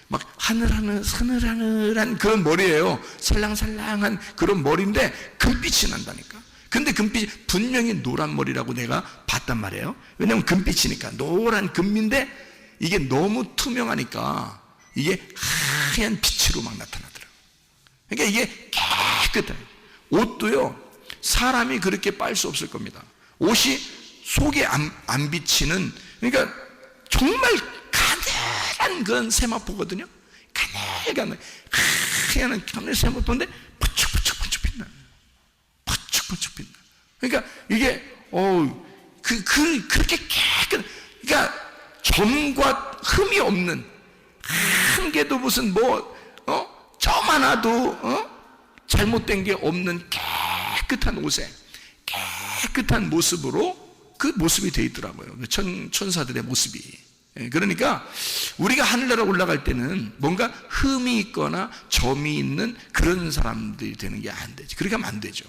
막 서늘한 그런 머리예요. 살랑살랑한 그런 머리인데 금빛이 난다니까. 근데 금빛이 분명히 노란 머리라고 내가 봤단 말이에요. 왜냐면 금빛이니까. 노란 금인데 이게 너무 투명하니까 이게 하얀 빛으로 막 나타나더라고요. 그러니까 이게 깨끗해요. 옷도요, 사람이 그렇게 빨 수 없을 겁니다. 옷이 속에 안 비치는, 그러니까 정말 가늘한 그런 세마포거든요. 가늘가늘 하얀 세마포인데 번쩍번쩍 빛나. 번쩍번쩍 빛나. 그러니까 이게 그렇게 깨끗, 그러니까 점과 흠이 없는, 한 개도 무슨 점 하나도 잘못된 게 없는 깨끗한 옷에 깨끗한 모습으로 그 모습이 되어 있더라고요. 천사들의 모습이. 그러니까 우리가 하늘나라 올라갈 때는 뭔가 흠이 있거나 점이 있는 그런 사람들이 되는 게 안 되지. 그렇게 하면 안 되죠.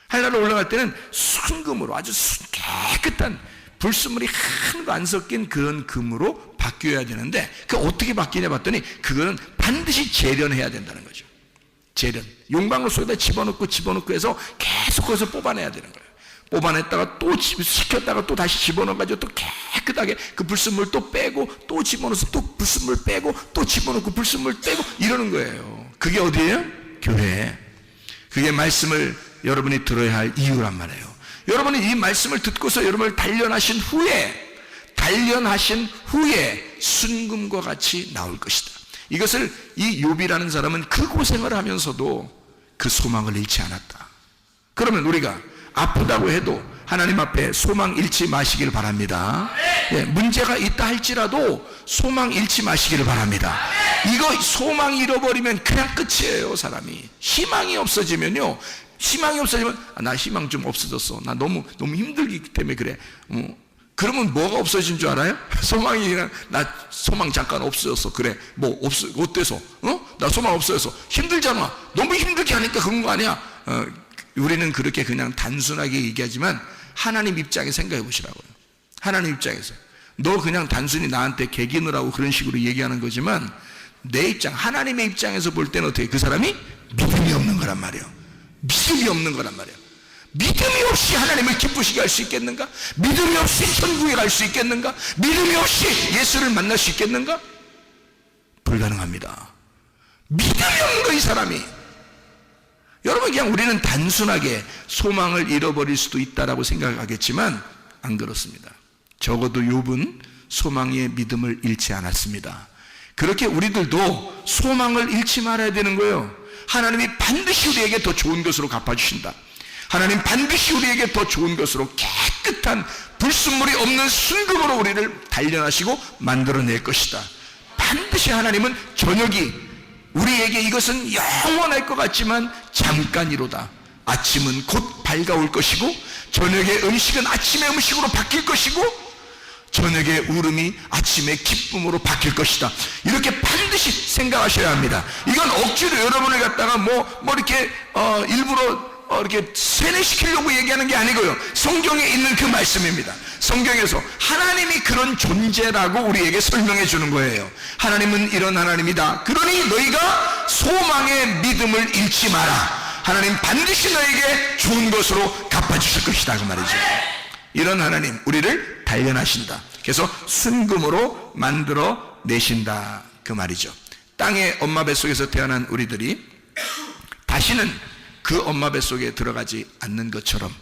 하늘나라 올라갈 때는 순금으로 아주 깨끗한 불순물이 하나도 안 섞인 그런 금으로 바뀌어야 되는데, 그 어떻게 바뀌냐 봤더니 그거는 반드시 재련해야 된다는 거죠. 재련. 용광로 속에다 집어넣고 해서 계속 거기서 뽑아내야 되는 거예요. 뽑아냈다가 또 식혔다가 또 다시 집어넣어가지고 또 깨끗하게 그 불순물 또 빼고 또 집어넣어서 또 불순물 빼고 또 집어넣고 불순물 빼고 이러는 거예요. 그게 어디예요? 교회. 그게 말씀을 여러분이 들어야 할 이유란 말이에요. 여러분이 이 말씀을 듣고서 여러분을 단련하신 후에 순금과 같이 나올 것이다. 이것을 이 욥이라는 사람은 그 고생을 하면서도 그 소망을 잃지 않았다. 그러면 우리가 아프다고 해도 하나님 앞에 소망 잃지 마시기를 바랍니다. 예, 문제가 있다 할지라도 소망 잃지 마시기를 바랍니다. 이거 소망 잃어버리면 그냥 끝이에요. 사람이 희망이 없어지면요, 나 희망 좀 없어졌어, 나 너무 힘들기 때문에 그래. 그러면 뭐가 없어진 줄 알아요? 소망이 그냥, 나 소망 잠깐 없어졌어. 그래, 어때서? 나 소망 없어졌어. 힘들잖아. 너무 힘들게 하니까 그런 거 아니야? 우리는 그렇게 그냥 단순하게 얘기하지만 하나님 입장에 생각해 보시라고요. 하나님 입장에서 너 그냥 단순히 나한테 개기느라고 그런 식으로 얘기하는 거지만, 내 입장, 하나님의 입장에서 볼 때는 어떻게, 그 사람이 믿음이 없는 거란 말이에요. 믿음이 없는 거란 말이에요. 믿음이 없이 하나님을 기쁘시게 할 수 있겠는가? 믿음이 없이 천국에 갈 수 있겠는가? 믿음이 없이 예수를 만날 수 있겠는가? 불가능합니다. 믿음이 없는 거, 이 사람이. 여러분, 그냥 우리는 단순하게 소망을 잃어버릴 수도 있다라고 생각하겠지만 안 그렇습니다. 적어도 욥은 소망의 믿음을 잃지 않았습니다. 그렇게 우리들도 소망을 잃지 말아야 되는 거예요. 하나님이 반드시 우리에게 더 좋은 것으로 갚아주신다. 하나님 반드시 우리에게 더 좋은 것으로 깨끗한 불순물이 없는 순금으로 우리를 단련하시고 만들어낼 것이다. 반드시 하나님은 저녁이 우리에게 이것은 영원할 것 같지만 잠깐이로다. 아침은 곧 밝아올 것이고 저녁의 음식은 아침의 음식으로 바뀔 것이고 저녁의 울음이 아침의 기쁨으로 바뀔 것이다. 이렇게 반드시 생각하셔야 합니다. 이건 억지로 여러분을 갖다가 이렇게 일부러 이렇게 세뇌시키려고 얘기하는 게 아니고요. 성경에 있는 그 말씀입니다. 성경에서 하나님이 그런 존재라고 우리에게 설명해 주는 거예요. 하나님은 이런 하나님이다. 그러니 너희가 소망의 믿음을 잃지 마라. 하나님 반드시 너에게 좋은 것으로 갚아주실 것이다, 그 말이죠. 이런 하나님, 우리를 단련하신다. 그래서 순금으로 만들어 내신다, 그 말이죠. 땅의 엄마 뱃속에서 태어난 우리들이 다시는 그 엄마 뱃속에 들어가지 않는 것처럼,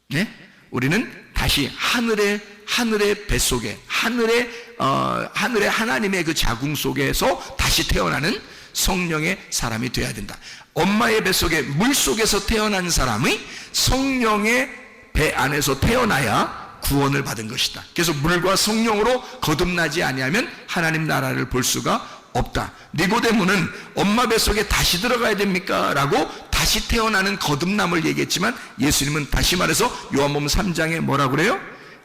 네? 우리는 다시 하늘의 뱃속에, 하늘의 하나님의 그 자궁 속에서 다시 태어나는 성령의 사람이 되어야 된다. 엄마의 뱃속에 물 속에서 태어난 사람이 성령의 배 안에서 태어나야 구원을 받은 것이다. 그래서 물과 성령으로 거듭나지 아니하면 하나님 나라를 볼 수가 없다. 니고데모는 엄마 뱃속에 다시 들어가야 됩니까? 라고 다시 태어나는 거듭남을 얘기했지만, 예수님은 다시 말해서 요한복음 3장에 뭐라고 그래요?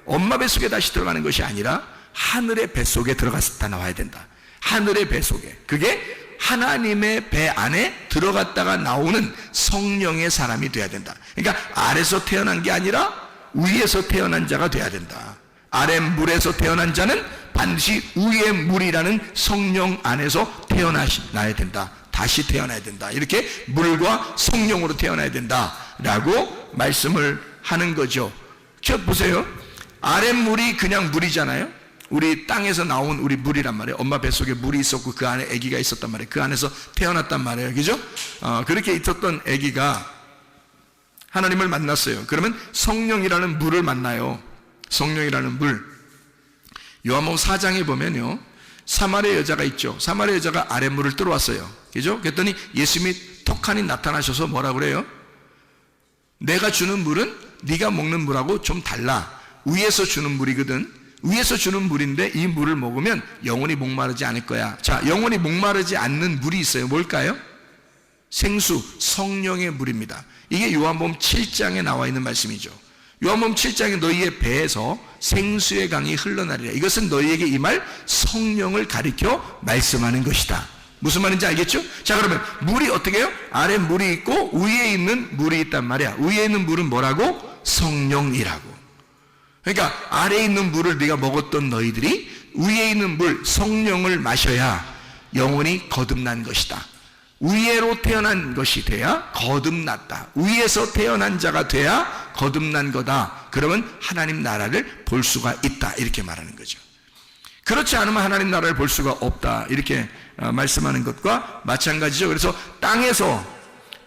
엄마 뱃속에 다시 들어가는 것이 아니라 하늘의 뱃속에 들어갔다 나와야 된다. 하늘의 뱃속에. 그게 하나님의 배 안에 들어갔다가 나오는 성령의 사람이 돼야 된다. 그러니까 아래서 태어난 게 아니라 위에서 태어난 자가 돼야 된다. 아래 물에서 태어난 자는 반드시 위의 물이라는 성령 안에서 태어나야 된다. 다시 태어나야 된다. 이렇게 물과 성령으로 태어나야 된다라고 말씀을 하는 거죠. 저 보세요. 아래 물이 그냥 물이잖아요. 우리 땅에서 나온 우리 물이란 말이에요. 엄마 뱃속에 물이 있었고 그 안에 아기가 있었단 말이에요. 그 안에서 태어났단 말이에요. 그죠? 그렇게 있었던 아기가 하나님을 만났어요. 그러면 성령이라는 물을 만나요. 성령이라는 물. 요한복음 4장에 보면요, 사마리아 여자가 있죠. 사마리아 여자가 아랫물을 들어왔어요. 그죠? 그랬더니 예수님이 턱하니 나타나셔서 뭐라 그래요? 내가 주는 물은 네가 먹는 물하고 좀 달라. 위에서 주는 물이거든. 위에서 주는 물인데 이 물을 먹으면 영원히 목마르지 않을 거야. 자, 영원히 목마르지 않는 물이 있어요. 뭘까요? 생수, 성령의 물입니다. 이게 요한복음 7장에 나와 있는 말씀이죠. 요한복음 7장에 너희의 배에서 생수의 강이 흘러나리라. 이것은 너희에게 임할 성령을 가리켜 말씀하는 것이다. 무슨 말인지 알겠죠? 자, 그러면 물이 어떻게 해요? 아래 물이 있고 위에 있는 물이 있단 말이야. 위에 있는 물은 뭐라고? 성령이라고. 그러니까 아래에 있는 물을 네가 먹었던 너희들이 위에 있는 물, 성령을 마셔야 영원히 거듭난 것이다. 위에로 태어난 것이 돼야 거듭났다. 위에서 태어난 자가 돼야 거듭난 거다. 그러면 하나님 나라를 볼 수가 있다. 이렇게 말하는 거죠. 그렇지 않으면 하나님 나라를 볼 수가 없다. 이렇게 말씀하는 것과 마찬가지죠. 그래서 땅에서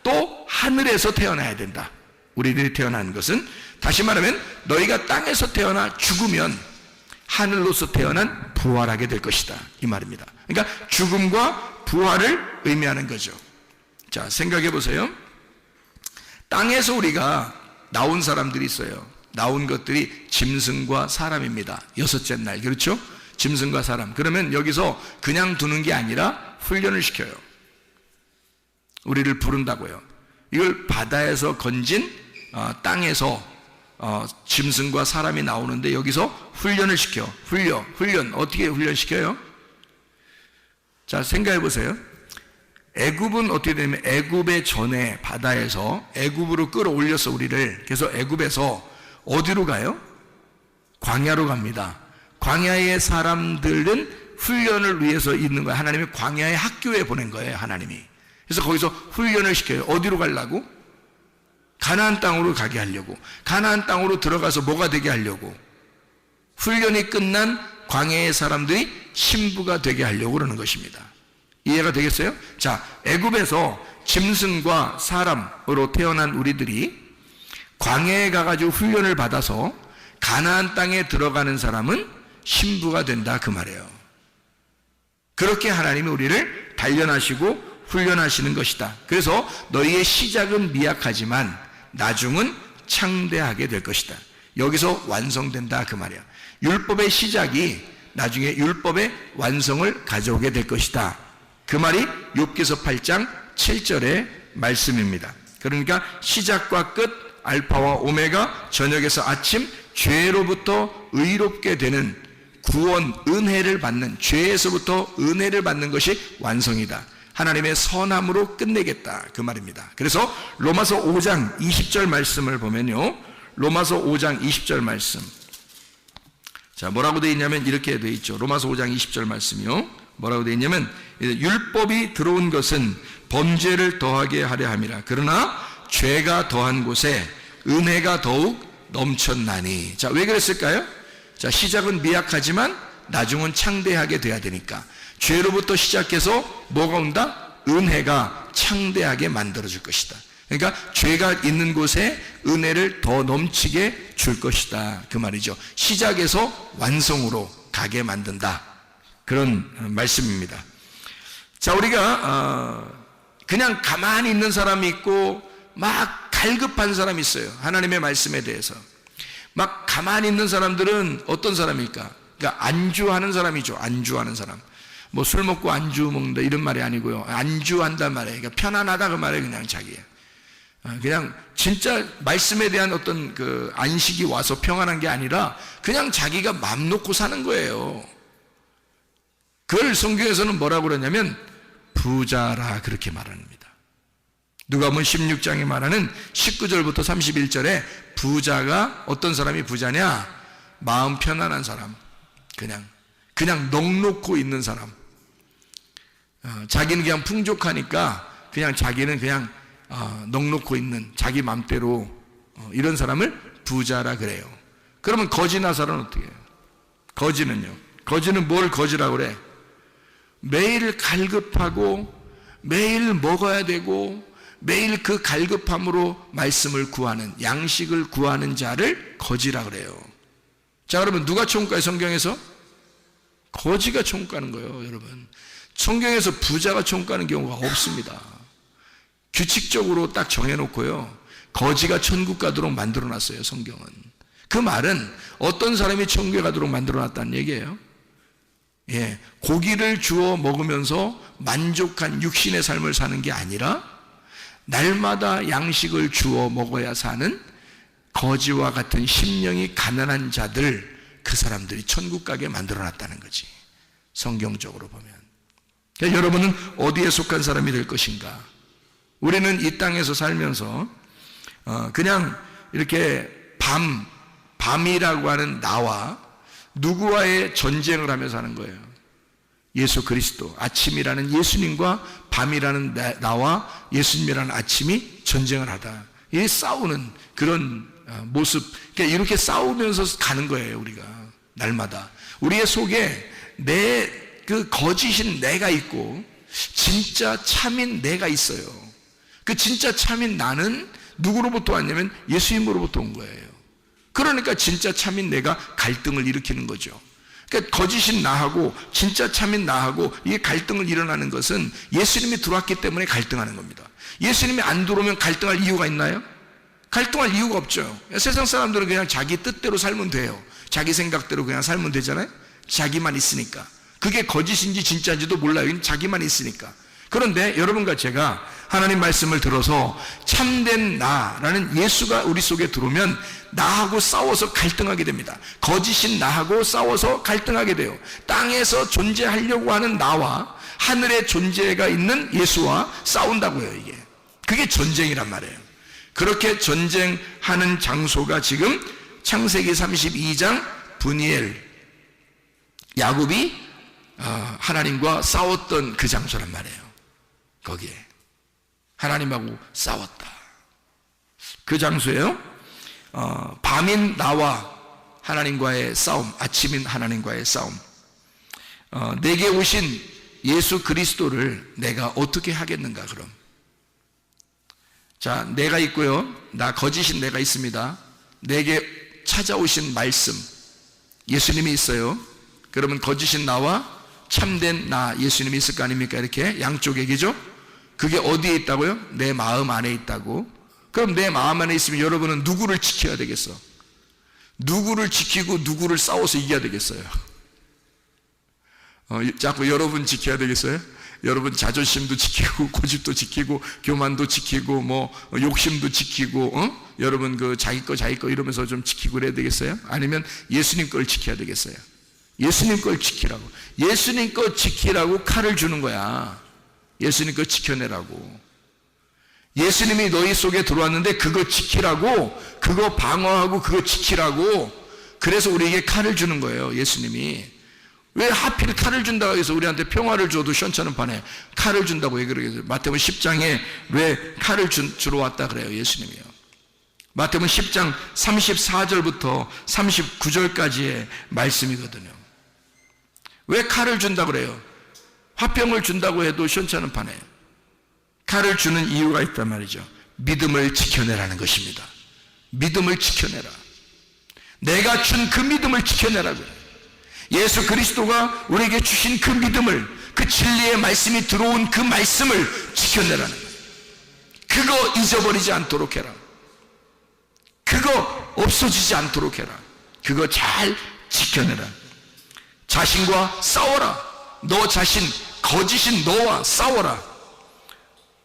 또 하늘에서 태어나야 된다. 우리들이 태어나는 것은, 다시 말하면 너희가 땅에서 태어나 죽으면 하늘로서 태어난 부활하게 될 것이다. 이 말입니다. 그러니까 죽음과 부활을 의미하는 거죠. 자, 생각해 보세요. 땅에서 우리가 나온 사람들이 있어요. 나온 것들이 짐승과 사람입니다. 여섯째 날, 그렇죠? 짐승과 사람. 그러면 여기서 그냥 두는 게 아니라 훈련을 시켜요. 우리를 부른다고요. 이걸 바다에서 건진 땅에서 짐승과 사람이 나오는데 여기서 훈련을 시켜. 훈련. 어떻게 훈련시켜요? 자, 생각해 보세요. 애굽은 어떻게 되냐면 애굽의 전에 바다에서 애굽으로 끌어올려서 우리를, 그래서 애굽에서 어디로 가요? 광야로 갑니다. 광야의 사람들은 훈련을 위해서 있는 거예요. 하나님이 광야의 학교에 보낸 거예요. 하나님이. 그래서 거기서 훈련을 시켜요. 어디로 가려고? 가나안 땅으로 가게 하려고. 가나안 땅으로 들어가서 뭐가 되게 하려고. 훈련이 끝난 광야의 사람들이 신부가 되게 하려고 그러는 것입니다. 이해가 되겠어요? 자, 애굽에서 짐승과 사람으로 태어난 우리들이 광야에 가가지고 훈련을 받아서 가나안 땅에 들어가는 사람은 신부가 된다, 그 말이에요. 그렇게 하나님이 우리를 단련하시고 훈련하시는 것이다. 그래서 너희의 시작은 미약하지만 나중은 창대하게 될 것이다. 여기서 완성된다, 그 말이야. 율법의 시작이 나중에 율법의 완성을 가져오게 될 것이다. 그 말이 욥기서 8장 7절의 말씀입니다. 그러니까 시작과 끝, 알파와 오메가, 저녁에서 아침, 죄로부터 의롭게 되는 구원, 은혜를 받는, 죄에서부터 은혜를 받는 것이 완성이다. 하나님의 선함으로 끝내겠다, 그 말입니다. 그래서 로마서 5장 20절 말씀을 보면요, 로마서 5장 20절 말씀, 자, 뭐라고 되어 있냐면 이렇게 되어 있죠. 로마서 5장 20절 말씀이요, 뭐라고 되어 있냐면 율법이 들어온 것은 범죄를 더하게 하려 함이라. 그러나 죄가 더한 곳에 은혜가 더욱 넘쳤나니. 자, 왜 그랬을까요? 자, 시작은 미약하지만 나중은 창대하게 돼야 되니까. 죄로부터 시작해서 뭐가 온다? 은혜가 창대하게 만들어줄 것이다. 그러니까 죄가 있는 곳에 은혜를 더 넘치게 줄 것이다, 그 말이죠. 시작에서 완성으로 가게 만든다, 그런 말씀입니다. 자, 우리가 그냥 가만히 있는 사람이 있고 막 갈급한 사람이 있어요. 하나님의 말씀에 대해서 막 가만히 있는 사람들은 어떤 사람일까? 그러니까 안주하는 사람이죠. 안주하는 사람. 뭐 술 먹고 안주 먹는다 이런 말이 아니고요. 안주한단 말이에요. 그러니까 편안하다, 그 말이에요. 그냥 자기야. 그냥 진짜 말씀에 대한 어떤 그 안식이 와서 평안한 게 아니라 그냥 자기가 맘 놓고 사는 거예요. 그걸 성경에서는 뭐라고 그러냐면 부자라 그렇게 말합니다. 누가복음 16장에 말하는 19절부터 31절에 부자가 어떤 사람이 부자냐? 마음 편안한 사람, 그냥 넋놓고 있는 사람. 자기는 그냥 풍족하니까 자기는 넋놓고 있는 자기 맘대로 이런 사람을 부자라 그래요. 그러면 거지 나사로는 어떻게 해요? 거지는 뭘 거지라고 그래? 매일 갈급하고 매일 먹어야 되고 매일 그 갈급함으로 말씀을 구하는, 양식을 구하는 자를 거지라 그래요. 자, 그러면 누가 총가요? 성경에서? 거지가 총가는 거예요, 여러분. 성경에서 부자가 총가는 경우가 없습니다. 규칙적으로 딱 정해놓고요, 거지가 천국 가도록 만들어놨어요, 성경은. 그 말은 어떤 사람이 천국에 가도록 만들어놨다는 얘기예요. 고기를 주워 먹으면서 만족한 육신의 삶을 사는 게 아니라 날마다 양식을 주워 먹어야 사는 거지와 같은 심령이 가난한 자들, 그 사람들이 천국 가게 만들어놨다는 거지, 성경적으로 보면. 그러니까 여러분은 어디에 속한 사람이 될 것인가? 우리는 이 땅에서 살면서 그냥 이렇게 밤이라고 하는 나와 누구와의 전쟁을 하며 사는 거예요. 예수 그리스도, 아침이라는 예수님과 밤이라는 나와 예수님이라는 아침이 전쟁을 하다, 이 싸우는 그런 모습. 그러니까 이렇게 싸우면서 가는 거예요. 우리가 날마다 우리의 속에 그 거짓인 내가 있고 진짜 참인 내가 있어요. 그 진짜 참인 나는 누구로부터 왔냐면 예수님으로부터 온 거예요. 그러니까 진짜 참인 내가 갈등을 일으키는 거죠. 그러니까 거짓인 나하고 진짜 참인 나하고 이게 갈등을 일어나는 것은 예수님이 들어왔기 때문에 갈등하는 겁니다. 예수님이 안 들어오면 갈등할 이유가 있나요? 갈등할 이유가 없죠. 세상 사람들은 그냥 자기 뜻대로 살면 돼요. 자기 생각대로 그냥 살면 되잖아요. 자기만 있으니까. 그게 거짓인지 진짜인지도 몰라요. 자기만 있으니까. 그런데 여러분과 제가 하나님 말씀을 들어서 참된 나라는 예수가 우리 속에 들어오면 나하고 싸워서 갈등하게 됩니다. 거짓인 나하고 싸워서 갈등하게 돼요. 땅에서 존재하려고 하는 나와 하늘에 존재가 있는 예수와 싸운다고요. 이게 그게 전쟁이란 말이에요. 그렇게 전쟁하는 장소가 지금 창세기 32장 브니엘, 야곱이 하나님과 싸웠던 그 장소란 말이에요. 거기에 하나님하고 싸웠다. 그 장소에요, 밤인 나와 하나님과의 싸움, 아침인 하나님과의 싸움. 내게 오신 예수 그리스도를 내가 어떻게 하겠는가? 그럼 자, 내가 있고요, 나 거짓인 내가 있습니다. 내게 찾아오신 말씀, 예수님이 있어요. 그러면 거짓인 나와 참된 나, 예수님이 있을 거 아닙니까? 이렇게 양쪽에게죠. 그게 어디에 있다고요? 내 마음 안에 있다고. 그럼 내 마음 안에 있으면 여러분은 누구를 지켜야 되겠어? 누구를 지키고 누구를 싸워서 이겨야 되겠어요? 자꾸 여러분 지켜야 되겠어요? 여러분 자존심도 지키고 고집도 지키고 교만도 지키고 뭐 욕심도 지키고 여러분 그 자기 거 이러면서 좀 지키고 그래야 되겠어요? 아니면 예수님 걸 지켜야 되겠어요? 예수님 걸 지키라고. 예수님 거 지키라고 칼을 주는 거야. 예수님 거 지켜내라고. 예수님이 너희 속에 들어왔는데 그거 지키라고, 그거 방어하고 그거 지키라고. 그래서 우리에게 칼을 주는 거예요. 예수님이. 왜 하필 칼을 준다고 해서 우리한테 평화를 줘도 시원찮은 판에 칼을 준다고 왜 그러겠어요? 마태복음 10장에 왜 칼을 주러 왔다 그래요? 예수님이요. 마태복음 10장 34절부터 39절까지의 말씀이거든요. 왜 칼을 준다고 그래요? 화병을 준다고 해도 시원찮은 판에 칼을 주는 이유가 있단 말이죠. 믿음을 지켜내라는 것입니다. 믿음을 지켜내라. 내가 준 그 믿음을 지켜내라고요. 예수 그리스도가 우리에게 주신 그 믿음을, 그 진리의 말씀이 들어온 그 말씀을 지켜내라는 거예요. 그거 잊어버리지 않도록 해라. 그거 없어지지 않도록 해라. 그거 잘 지켜내라. 자신과 싸워라. 너 자신, 거짓인 너와 싸워라.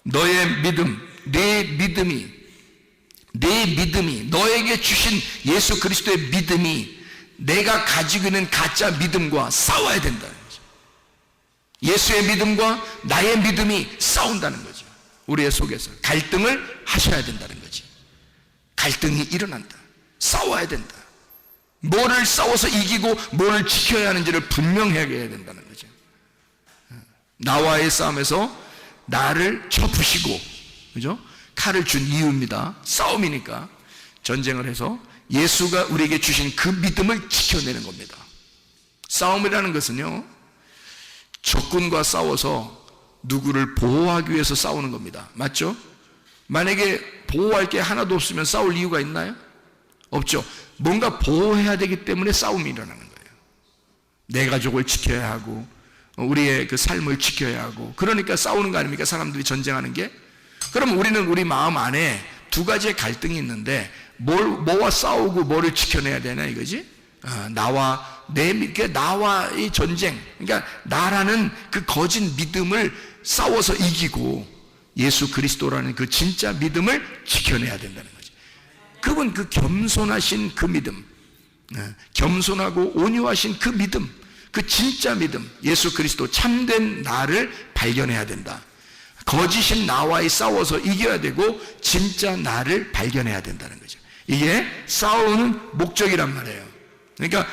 너의 믿음, 내 믿음이 너에게 주신 예수 그리스도의 믿음이 내가 가지고 있는 가짜 믿음과 싸워야 된다. 예수의 믿음과 나의 믿음이 싸운다는 거죠. 우리의 속에서 갈등을 하셔야 된다는 거지. 갈등이 일어난다. 싸워야 된다. 뭐를 싸워서 이기고 뭐를 지켜야 하는지를 분명하게 해야 된다는 거죠. 나와의 싸움에서 나를 쳐부시고, 그죠? 칼을 준 이유입니다. 싸움이니까 전쟁을 해서 예수가 우리에게 주신 그 믿음을 지켜내는 겁니다. 싸움이라는 것은요, 적군과 싸워서 누구를 보호하기 위해서 싸우는 겁니다. 맞죠? 만약에 보호할 게 하나도 없으면 싸울 이유가 있나요? 없죠. 뭔가 보호해야 되기 때문에 싸움이 일어나는 거예요. 내 가족을 지켜야 하고 우리의 그 삶을 지켜야 하고, 그러니까 싸우는 거 아닙니까? 사람들이 전쟁하는 게. 그럼 우리는 우리 마음 안에 두 가지의 갈등이 있는데 뭐와 싸우고 뭐를 지켜내야 되나 이거지? 나와의 전쟁, 그러니까 나라는 그 거짓 믿음을 싸워서 이기고 예수 그리스도라는 그 진짜 믿음을 지켜내야 된다는 거지. 그분 그 겸손하신 그 믿음, 겸손하고 온유하신 그 믿음, 그 진짜 믿음, 예수 그리스도 참된 나를 발견해야 된다. 거짓인 나와의 싸워서 이겨야 되고 진짜 나를 발견해야 된다는 거죠. 이게 싸우는 목적이란 말이에요. 그러니까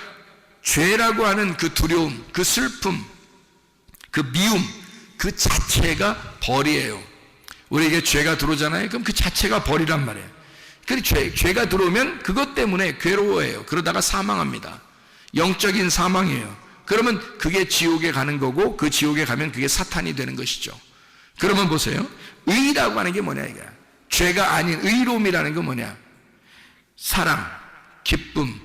죄라고 하는 그 두려움, 그 슬픔, 그 미움, 그 자체가 벌이에요. 우리에게 죄가 들어오잖아요. 그럼 그 자체가 벌이란 말이에요. 그리고 죄가 들어오면 그것 때문에 괴로워해요. 그러다가 사망합니다. 영적인 사망이에요. 그러면 그게 지옥에 가는 거고, 그 지옥에 가면 그게 사탄이 되는 것이죠. 그러면 보세요. 의라고 하는 게 뭐냐 이거야. 죄가 아닌 의로움이라는 건 뭐냐? 사랑, 기쁨,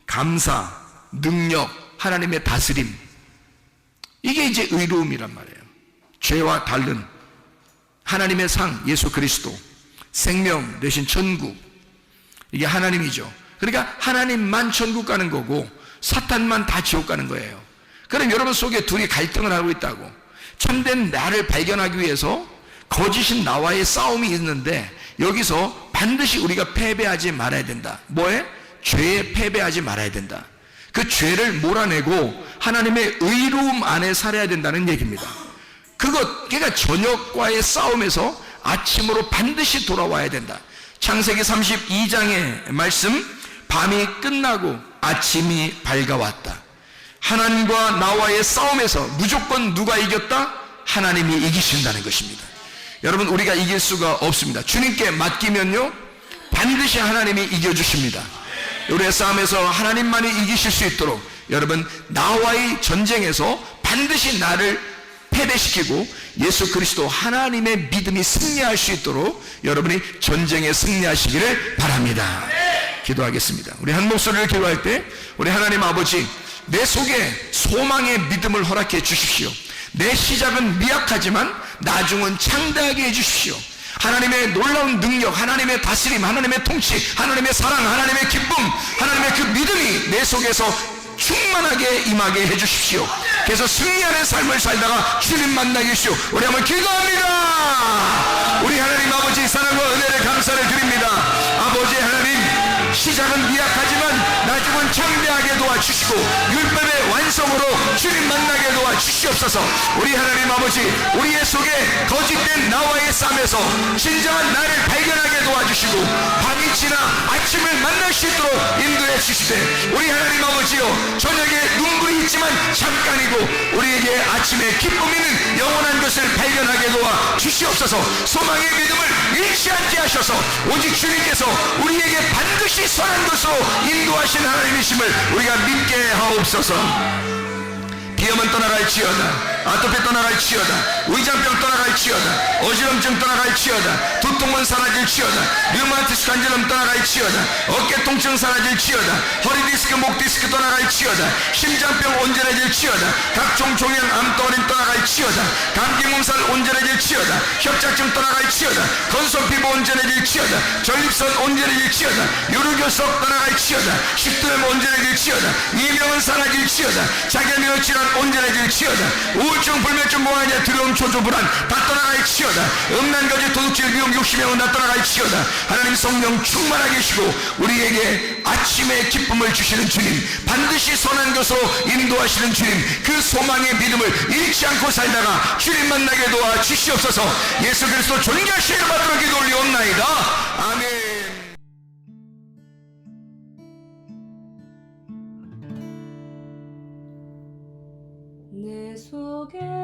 감사, 능력, 하나님의 다스림, 이게 이제 의로움이란 말이에요. 죄와 다른 하나님의 상, 예수 그리스도, 생명 대신 천국, 이게 하나님이죠. 그러니까 하나님만 천국 가는 거고 사탄만 다 지옥 가는 거예요. 그럼 여러분 속에 둘이 갈등을 하고 있다고. 참된 나를 발견하기 위해서 거짓인 나와의 싸움이 있는데 여기서 반드시 우리가 패배하지 말아야 된다. 뭐에? 죄에 패배하지 말아야 된다. 그 죄를 몰아내고 하나님의 의로움 안에 살아야 된다는 얘기입니다. 그러니까 저녁과의 싸움에서 아침으로 반드시 돌아와야 된다. 창세기 32장의 말씀, 밤이 끝나고 아침이 밝아왔다. 하나님과 나와의 싸움에서 무조건 누가 이겼다? 하나님이 이기신다는 것입니다. 여러분, 우리가 이길 수가 없습니다. 주님께 맡기면요 반드시 하나님이 이겨주십니다. 우리의 싸움에서 하나님만이 이기실 수 있도록 여러분, 나와의 전쟁에서 반드시 나를 패배시키고 예수 그리스도 하나님의 믿음이 승리할 수 있도록 여러분이 전쟁에 승리하시기를 바랍니다. 기도하겠습니다. 우리 한 목소리를 기도할 때 우리 하나님 아버지, 내 속에 소망의 믿음을 허락해 주십시오. 내 시작은 미약하지만 나중은 창대하게 해주십시오. 하나님의 놀라운 능력, 하나님의 다스림, 하나님의 통치, 하나님의 사랑, 하나님의 기쁨, 하나님의 그 믿음이 내 속에서 충만하게 임하게 해주십시오. 그래서 승리하는 삶을 살다가 주님 만나게 해주시오. 우리 한번 기도합니다. 우리 하나님 아버지, 사랑과 은혜를 감사를 드립니다. 아버지 하나님, 시작은 미약하지만 나중은 창대하게 도와주시고 율법의 완성으로 주님 만나게 도와주시옵소서. 우리 하나님 아버지, 우리의 속에 거짓된 나와의 싸움에서 진정한 나를 발견하게 도와주시고 밤이 지나 아침을 만날 수 있도록 인도해 주시되, 우리 하나님 아버지요, 저녁에 눈물이 있지만 잠깐이고 우리에게 아침에 기쁨 있는 영원한 것을 발견하게 도와주시옵소서. 소망의 믿음을 잃지 않게 하셔서 오직 주님께서 우리에게 반드시 선한 것으로 인도하신 하나님이심을 우리가 믿게 하옵소서. 비염은 떠나갈지어다, 아토피 떠나갈지어다, 의장병 떠나갈지어다, 어지럼증 떠나갈지어다, 두통은 사라질지어다, 류마티스 관절염 떠나갈지어다, 어깨 통증 사라질지어다, 허리 디스크, 목 디스크 떠나갈지어다, 심장병 온전해질지어다, 각종 종양 암덩어리 떠나갈지어다, 감기 몸살 온전해질지어다, 협착증 떠나갈지어다, 건성 피부 온전해질지어다, 전립선 온전해질지어다, 요르교석 떠나갈지어다, 식도염 온전해질지어다, 이명은 사라질지어다, 자결면허 질환 온전해질지어다, 우울증, 불면증, 공황장애, 두려움, 초조, 불안 다 떠나갈지어다, 음란거지, 도둑질, 미움, 욕심행은 다 떠나갈지어다. 하나님 성령 충만하게 하시고 우리에게 아침의 기쁨을 주시는 주님, 반드시 선한 것으로 인도하시는 주님, 그 소망의 믿음을 잃지 잊지 않고 살다가 주님 만나게 도와 주시옵소서. 예수 그리스도 존귀하신 이름 받들어 기도 올리옵나이다. 아멘. 내 속에